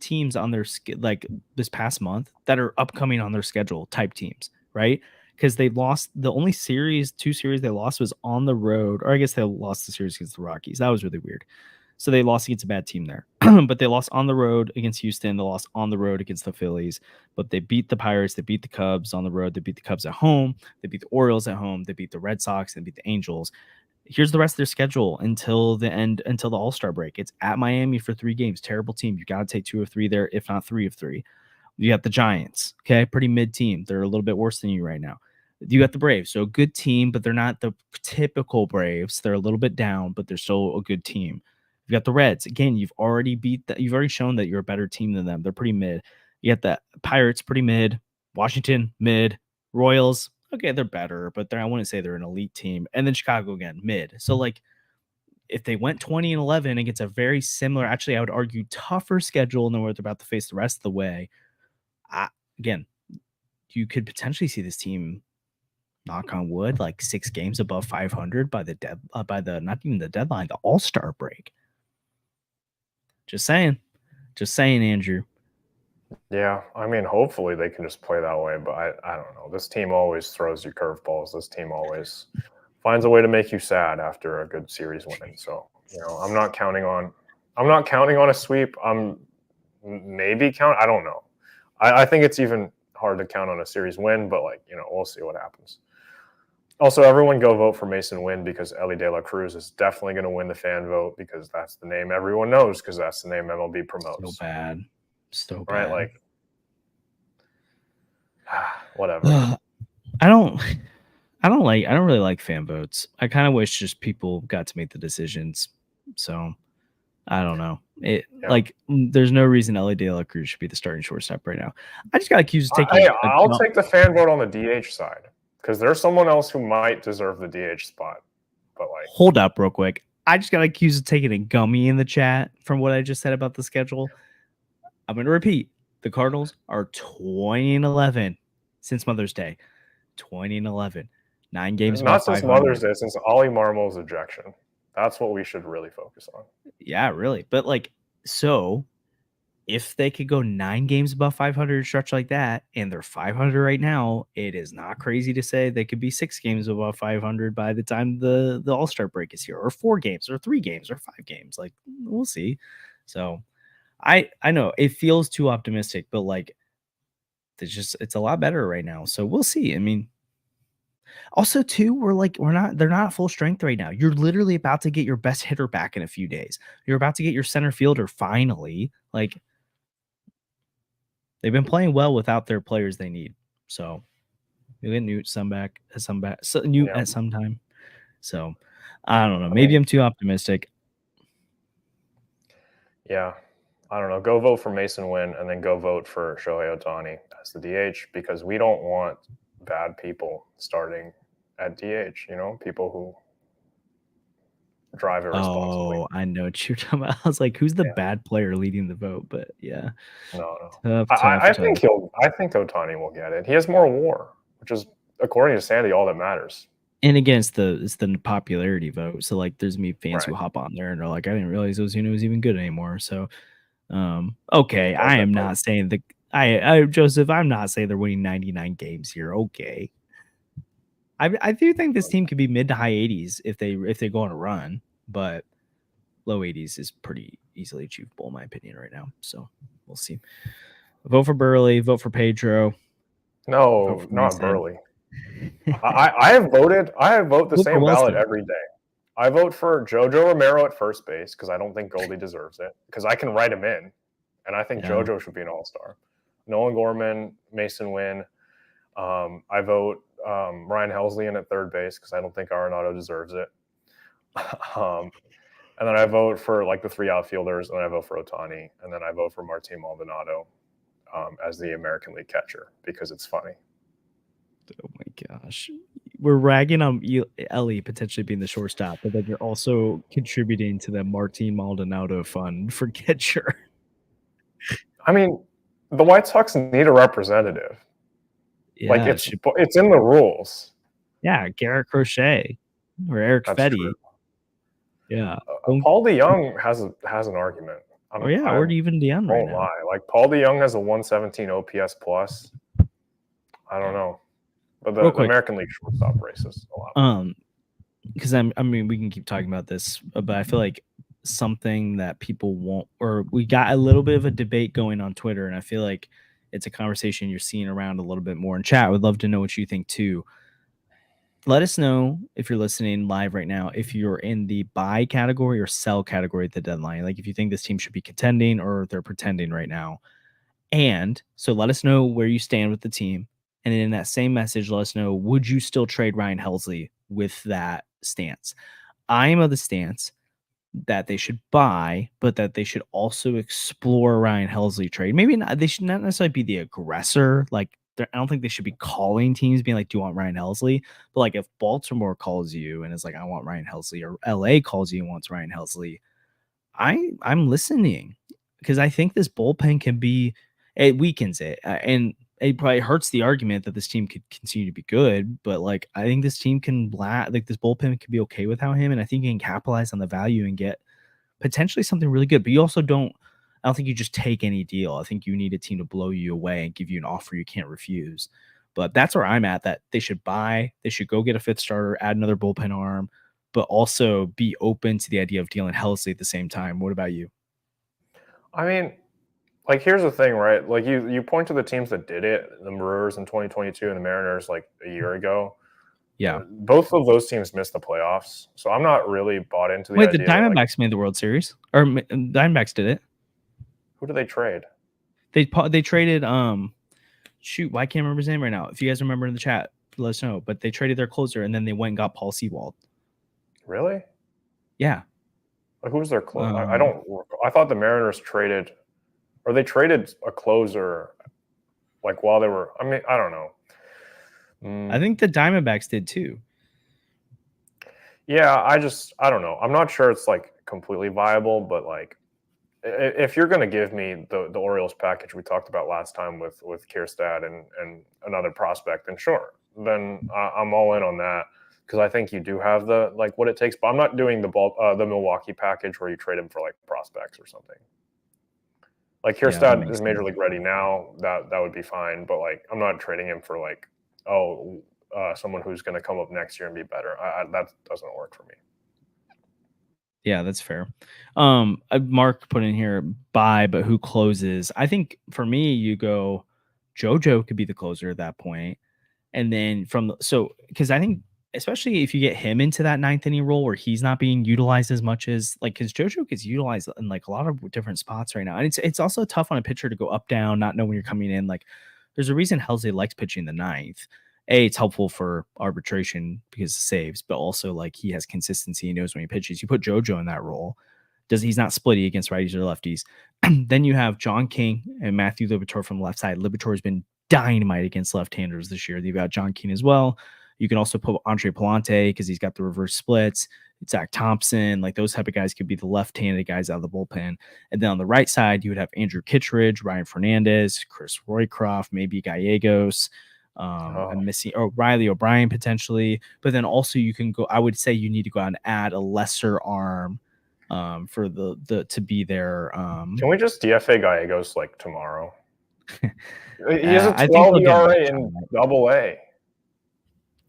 teams on their like this past month that are upcoming on their schedule type teams, right? Because they lost the only 2 series they lost was on the road, or I guess they lost the series against the Rockies. That was really weird. So they lost against a bad team there, but they lost on the road against Houston. They lost on the road against the Phillies, but they beat the Pirates. They beat the Cubs on the road. They beat the Cubs at home. They beat the Orioles at home. They beat the Red Sox and beat the Angels. Here's the rest of their schedule until the All-Star break. It's at Miami for 3 games. Terrible team. You got to take 2 of 3 there, if not 3 of 3. You got the Giants. Okay. Pretty mid team. They're a little bit worse than you right now. You got the Braves. So a good team, but they're not the typical Braves. They're a little bit down, but they're still a good team. You got the Reds. Again, you've already shown that you're a better team than them. They're pretty mid. You got the Pirates, pretty mid. Washington, mid. Royals, okay, they're better, but I wouldn't say they're an elite team. And then Chicago again, mid. So like if they went 20-11 against a very similar, actually I would argue tougher schedule than what they're about to face the rest of the way, again, you could potentially see this team, knock on wood, like 6 games above 500 by the not even the deadline, the All-Star break. Just saying, Andrew. Yeah, I mean, hopefully they can just play that way, but I don't know. This team always throws you curveballs. This team always finds a way to make you sad after a good series win. So, I'm not counting on a sweep. I'm maybe I don't know. I think it's even hard to count on a series win, but we'll see what happens. Also, everyone go vote for Mason Wynn because Ellie De La Cruz is definitely going to win the fan vote because that's the name everyone knows because that's the name MLB promotes. So bad. Right? Like, whatever. I don't really like fan votes. I kind of wish just people got to make the decisions. So I don't know. Like there's no reason Ellie De La Cruz should be the starting shortstop right now. I just got accused of taking. I'll take the fan vote on the DH side. Because there's someone else who might deserve the DH spot. But hold up real quick. I just got accused of taking a gummy in the chat from what I just said about the schedule. I'm going to repeat. The Cardinals are 20-11 since Mother's Day. 20-11. 9 games. Not since Mother's Day, since Ollie Marmol's ejection. That's what we should really focus on. Yeah, really. But so if they could go 9 games above 500 stretch like that, and they're 500 right now, it is not crazy to say they could be 6 games above 500 by the time the All-Star break is here, or 4 games, or 3 games, or 5 games. Like, we'll see. So I know it feels too optimistic, but it's a lot better right now. So we'll see. I mean, also too, they're not full strength right now. You're literally about to get your best hitter back in a few days. You're about to get your center fielder finally. They've been playing well without their players they need. So you get Newt at some time. So I don't know. Maybe I'm too optimistic. Yeah. I don't know, go vote for Mason Wynn and then go vote for Shohei Ohtani as the DH, because we don't want bad people starting at DH, people who drive irresponsibly. Oh, I know what you're talking about. I was like, who's the Yeah. bad player leading the vote? But yeah, No. tough. I think Ohtani will get it. He has more WAR, which is, according to Sandy, all that matters. And again, it's the popularity vote. So like, there's me fans who Right. hop on there and are like, I didn't realize Ozuna was even good anymore. So, okay, I am not saying Joseph, I'm not saying they're winning 99 games here. Okay, I do think this team could be mid to high 80s if they go on a run, but low 80s is pretty easily achievable in my opinion right now. So we'll see. Vote for Burley. Vote for Pedro. No, not Burley. I have voted. I vote the same ballot every day. I vote for Jojo Romero at first base because I don't think Goldie deserves it, because I can write him in, and I think Jojo should be an all-star. Nolan Gorman, Mason Wynn. I vote Ryan Helsley in at third base because I don't think Arenado deserves it. And then I vote for like the three outfielders, and then I vote for Ohtani, and then I vote for Martin Maldonado as the American League catcher because it's funny. Oh my gosh. We're ragging on Ellie potentially being the shortstop, but then you're also contributing to the Martin Maldonado fund for catcher. I mean, the White Sox need a representative. Yeah, like it's in the rules. Yeah, Garrett Crochet or Eric Fetty. True. Yeah, Paul DeYoung has an argument. Or even DeYoung right now. Like Paul DeYoung has a 117 OPS plus. I don't know. But the American League shortstop races a lot. Because we can keep talking about this, but I feel like something that people won't, or we got a little bit of a debate going on Twitter, and I feel like it's a conversation you're seeing around a little bit more in chat. I would love to know what you think too. Let us know if you're listening live right now, if you're in the buy category or sell category at the deadline. Like if you think this team should be contending or they're pretending right now. And so let us know where you stand with the team. And then in that same message, let us know, would you still trade Ryan Helsley with that stance? I am of the stance that they should buy, but that they should also explore Ryan Helsley trade. Maybe not, they should not necessarily be the aggressor. Like, I don't think they should be calling teams being like, do you want Ryan Helsley? But like, if Baltimore calls you and is like, I want Ryan Helsley, or LA calls you and wants Ryan Helsley, I'm listening, because I think this bullpen can be, it weakens it. And it probably hurts the argument that this team could continue to be good, but like, I think this team can like this bullpen could be okay without him. And I think you can capitalize on the value and get potentially something really good, but you also I don't think you just take any deal. I think you need a team to blow you away and give you an offer you can't refuse. But that's where I'm at, that they should buy, they should go get a fifth starter, add another bullpen arm, but also be open to the idea of dealing Helsley at the same time. What about you? I mean, like, here's the thing, right? Like, you point to the teams that did it, the Brewers in 2022 and the Mariners like a year ago. Yeah. Both of those teams missed the playoffs. So I'm not really bought into the idea. The Diamondbacks made the World Series, or Diamondbacks did it. Who did they trade? They traded, shoot, why can't I remember his name right now? If you guys remember in the chat, let us know. But they traded their closer, and then they went and got Paul Sewald. Really? Yeah. Like, who was their closer? I don't. I thought the Mariners traded, or they traded a closer, like while they were. I mean, I don't know. I think the Diamondbacks did too. Yeah, I don't know. I'm not sure it's like completely viable, but like, if you're going to give me the Orioles package we talked about last time with Kierstad and another prospect, then sure, then I'm all in on that, because I think you do have the what it takes. But I'm not doing the Milwaukee package where you trade him for like prospects or something. Like Kierstad is major league ready now. That would be fine, but like, I'm not trading him for like, someone who's going to come up next year and be better. That doesn't work for me. Yeah, that's fair. Mark put in here, buy, but who closes? I think for me, you go, JoJo could be the closer at that point. And then because I think, especially if you get him into that ninth inning role where he's not being utilized as much as because JoJo gets utilized in like a lot of different spots right now. And it's also tough on a pitcher to go up, down, not know when you're coming in. Like, there's a reason Helsley likes pitching the ninth. It's helpful for arbitration because of saves, but also like he has consistency. He knows when he pitches. You put JoJo in that role, He's not splitty against righties or lefties. Then you have John King and Matthew Liberatore from the left side. Liberatore has been dynamite against left-handers this year. You've got John King as well. You can also put Andre Palante because he's got the reverse splits. Zach Thompson, like those type of guys could be the left-handed guys out of the bullpen. And then on the right side, you would have Andrew Kittredge, Ryan Fernandez, Chris Roycroft, maybe Gallegos. I'm missing Riley O'Brien potentially. But then also you can go, I would say you need to go out and add a lesser arm for the to be there. Can we just DFA Gallegos like tomorrow? He has a 12 ERA in Double-A.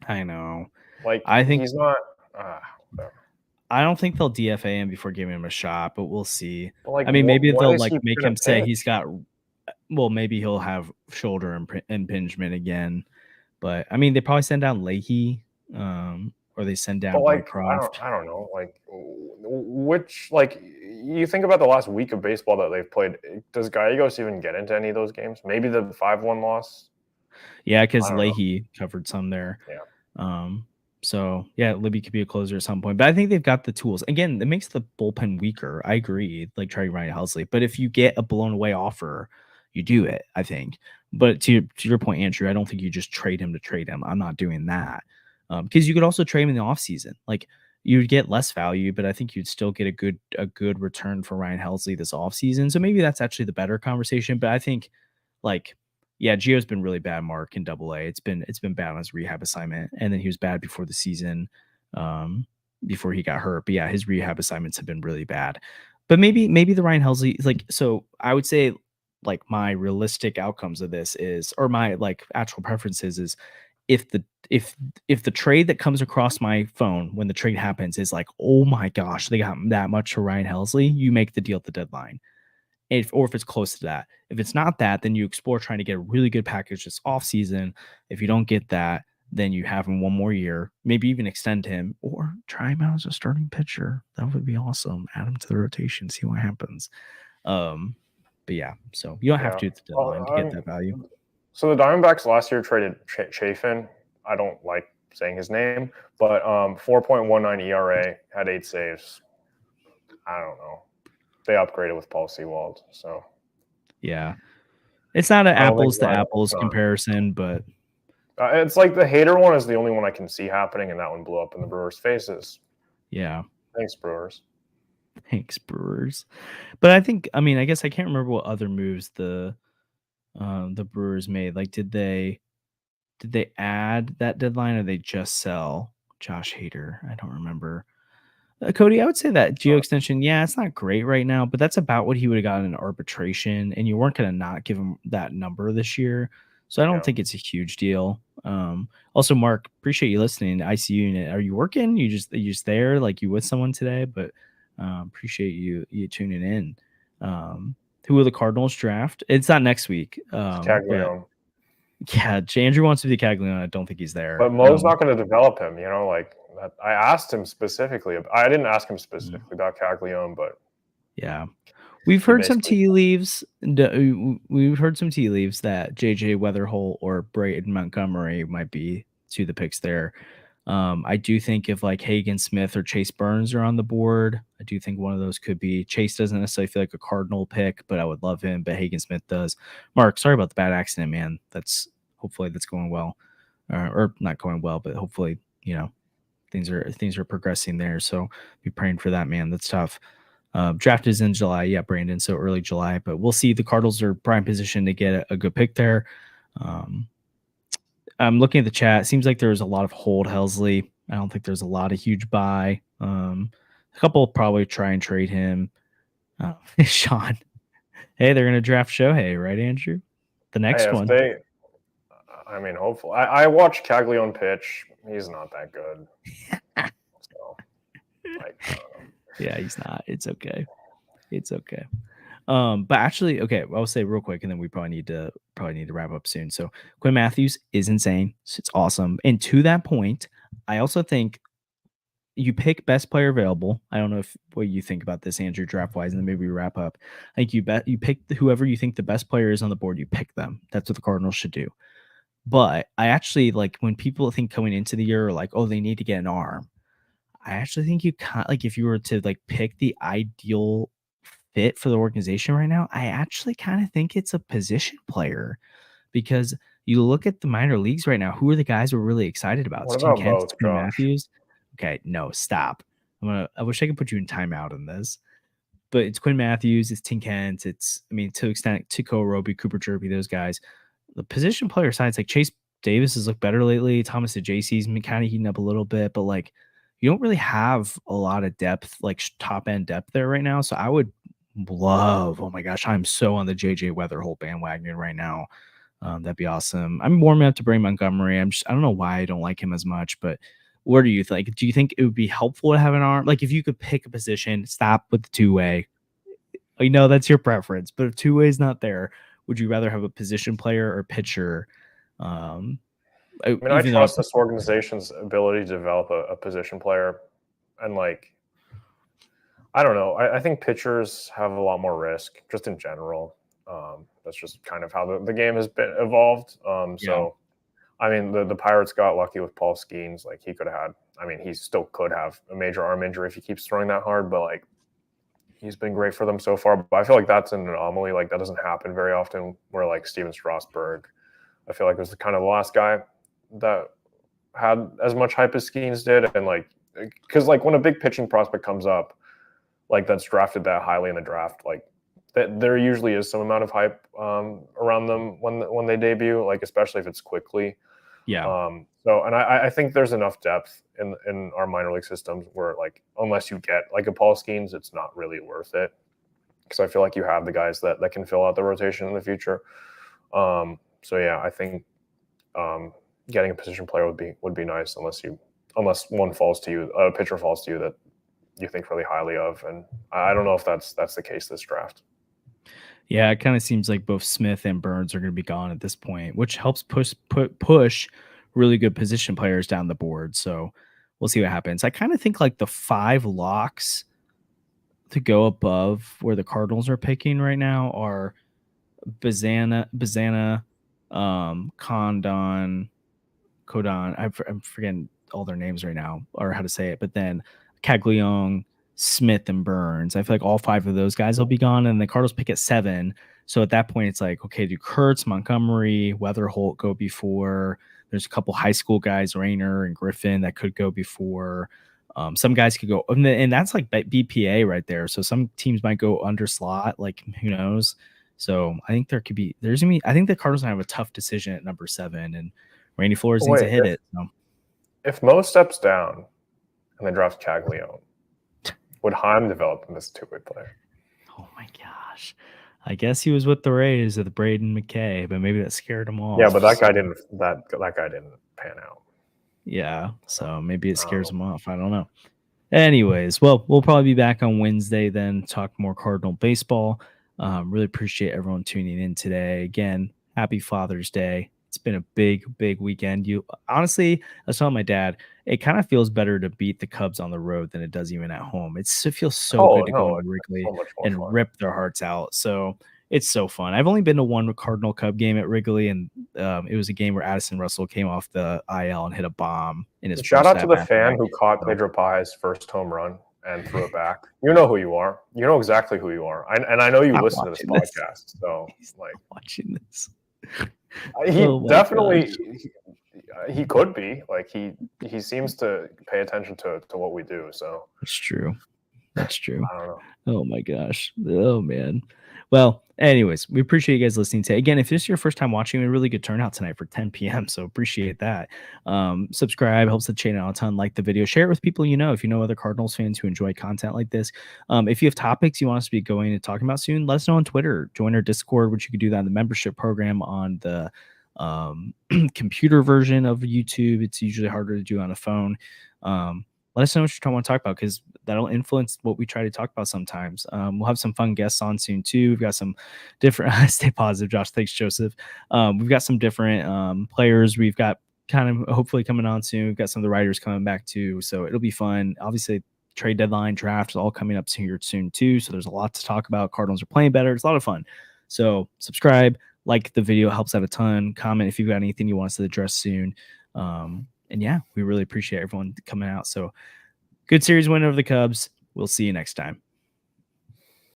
I know. Like I think he's not. I don't think they'll DFA him before giving him a shot, but we'll see. But like, I mean, maybe they'll like make him say pitch? he's got. Well, maybe he'll have shoulder impingement again, but I mean, they probably send down Leahy, or they send down Roycroft. I don't know. Like, which like you think about the last week of baseball that they've played. Does Gallegos even get into any of those games? Maybe the 5-1 loss. Yeah, because Leahy covered some there. Yeah. So yeah, Libby could be a closer at some point, but I think they've got the tools. Again, it makes the bullpen weaker. I agree, like try Ryan Helsley, but if you get a blown away offer, you do it, I think. But to your point, Andrew, I don't think you just trade him to trade him. I'm not doing that. Because you could also trade him in the offseason. Like you'd get less value, but I think you'd still get a good return for Ryan Helsley this offseason. So maybe that's actually the better conversation. But I think like, yeah, Gio's been really bad, Mark, in Double-A. It's been bad on his rehab assignment. And then he was bad before the season, before he got hurt. But yeah, his rehab assignments have been really bad. But maybe the Ryan Helsley is like, so I would say like my realistic outcomes of this is, or my like actual preferences is, if the trade that comes across my phone when the trade happens is like, oh my gosh, they got that much for Ryan Helsley, you make the deal at the deadline. Or if it's close to that. If it's not that, then you explore trying to get a really good package this offseason. If you don't get that, then you have him one more year, maybe even extend him or try him out as a starting pitcher. That would be awesome. Add him to the rotation, see what happens. But yeah, so you don't have to at the deadline to get that value. So the Diamondbacks last year traded Chafin. I don't like saying his name, but 4.19 ERA, had 8 saves. I don't know. They upgraded with Paul Sewald, so yeah, it's not an apples to apples comparison, but it's like the Hader one is the only one I can see happening, and that one blew up in the Brewers' faces. Yeah, thanks Brewers. But I think, I mean, I guess I can't remember what other moves the Brewers made. Like, did they add that deadline, or they just sell Josh Hader? I don't remember. Cody, I would say that Gio extension, yeah, it's not great right now, but that's about what he would have gotten in arbitration, and you weren't going to not give him that number this year. So I don't think it's a huge deal. Also, Mark, appreciate you listening. ICU unit, are you working? You just there, like you with someone today? But appreciate you tuning in. Who will the Cardinals draft? It's not next week. Caglione. Yeah, Andrew wants to be Caglione. I don't think he's there. But Mo's not going to develop him. like I asked him specifically. I didn't ask him specifically about Caglione, but yeah, we've heard some tea leaves. We've heard some tea leaves that JJ Weatherholt or Braden Montgomery might be to the picks there. I do think if like Hagen Smith or Chase Burns are on the board, I do think one of those could be. Chase doesn't necessarily feel like a Cardinal pick, but I would love him. But Hagen Smith does. Mark, sorry about the bad accident, man. Hopefully that's going well, or not going well, but hopefully things are progressing there. So be praying for that, man. That's tough. Draft is in July, yeah, Brandon. So early July, but we'll see. The Cardinals are prime position to get a good pick there. I'm looking at the chat. It seems like there's a lot of hold Helsley. I don't think there's a lot of huge buy. A couple probably try and trade him. Sean, hey, they're going to draft Shohei, right, Andrew? The next one. Hopefully. I watched Caglione pitch. He's not that good. So, yeah, he's not. It's okay. But actually, okay, I'll say real quick, and then we probably need to wrap up soon. So Quinn Matthews is insane. It's awesome. And to that point, I also think you pick best player available. I don't know what you think about this, Andrew, draft wise, and then maybe we wrap up. I think you pick whoever you think the best player is on the board, you pick them. That's what the Cardinals should do. But I actually like when people think coming into the year like, oh, they need to get an arm. I actually think you like if you were to like pick the ideal fit for the organization right now, I actually kind of think it's a position player because you look at the minor leagues right now. Who are the guys we're really excited about? What It's Tim about Kent, it's both, Quinn Josh? Matthews. Okay, no, stop. I wish I could put you in timeout on this, but it's Quinn Matthews, it's Tim Kent, it's to an extent Tico Roby, Cooper Jerby, those guys. The position player sides like Chase Davis has looked better lately. Thomas DeJC's been kind of heating up a little bit, but like you don't really have a lot of depth, like top end depth there right now. So I would love. Oh my gosh, I'm so on the JJ Weatherholt bandwagon right now. That'd be awesome. I'm warming up to Bray Montgomery. I don't know why I don't like him as much, but what do you think? Do you think it would be helpful to have an arm? Like if you could pick a position, stop with the two-way. I know that's your preference, but if two-way is not there, would you rather have a position player or pitcher? I trust this organization's ability to develop a position player, and like I don't know. I think pitchers have a lot more risk just in general. That's just kind of how the game has been evolved. So, I mean, the Pirates got lucky with Paul Skeens. Like he could have had. I mean, he still could have a major arm injury if he keeps throwing that hard. But like, he's been great for them so far. But I feel like that's an anomaly. Like that doesn't happen very often. Where like Steven Strasburg, I feel like was the kind of the last guy that had as much hype as Skeens did, and like because like when a big pitching prospect comes up, like that's drafted that highly in the draft, like that there usually is some amount of hype around them when they debut, like especially if it's quickly. Yeah. So and I think there's enough depth in our minor league systems where like unless you get like a Paul Skeens, it's not really worth it because I feel like you have the guys that can fill out the rotation in the future. So yeah, I think getting a position player would be nice unless one falls to you, a pitcher falls to you that you think really highly of, and I don't know if that's the case this draft. Yeah, it kind of seems like both Smith and Burns are going to be gone at this point, which helps push really good position players down the board. So we'll see what happens. I kind of think like the 5 locks to go above where the Cardinals are picking right now are Bazana, Codon. I'm forgetting all their names right now or how to say it, but then Caglione, Smith, and Burns. I feel like all 5 of those guys will be gone, and the Cardinals pick at 7. So at that point, it's like, okay, do Kurtz, Montgomery, Weatherholt go before? There's a couple high school guys, Rayner and Griffin, that could go before. Some guys could go, and that's like BPA right there. So some teams might go under slot, like who knows? So I think I think the Cardinals have a tough decision at number 7, and Randy Flores needs to hit it. So. If Mo steps down and they draft Caglione, would Heim develop him as a two-way player? Oh my gosh. I guess he was with the Rays with Braden McKay, but maybe that scared him off. Yeah, but that guy didn't pan out. Yeah, so maybe it scares him off. I don't know. Anyways, well, we'll probably be back on Wednesday then, talk more Cardinal baseball. Really appreciate everyone tuning in today. Again, happy Father's Day. It's been a big weekend. Honestly, I was telling my dad, it kind of feels better to beat the Cubs on the road than it does even at home. It feels so good to go to Wrigley and rip their hearts out. So it's so fun. I've only been to one Cardinal Cub game at Wrigley, and it was a game where Addison Russell came off the IL and hit a bomb in his shout out to the fan who caught Pedro Pages' first home run and threw it back. You know who you are. You know exactly who you are. And I know you listen to this podcast. So he's like watching this. He definitely he could be like he seems to pay attention to what we do. So that's true. That's true. I don't know. Oh my gosh. Oh man. Well, anyways, we appreciate you guys listening today. Again, if this is your first time watching, a really good turnout tonight for 10 p.m. So appreciate that. Subscribe helps the channel a ton. Like the video, share it with people you know. If you know other Cardinals fans who enjoy content like this, if you have topics you want us to be going and talking about soon, let us know on Twitter. Join our Discord, which you can do that in the membership program on the computer version of YouTube. It's usually harder to do on a phone. Let us know what you want to talk about because that'll influence what we try to talk about sometimes. We'll have some fun guests on soon too. We've got some different stay positive, Josh. Thanks, Joseph. We've got some different players. We've got kind of hopefully coming on soon. We've got some of the writers coming back too. So it'll be fun. Obviously, trade deadline draft is all coming up here soon too. So there's a lot to talk about. Cardinals are playing better. It's a lot of fun. So subscribe, like the video, helps out a ton. Comment if you've got anything you want us to address soon. And yeah, we really appreciate everyone coming out. So Good series win over the Cubs. We'll see you next time.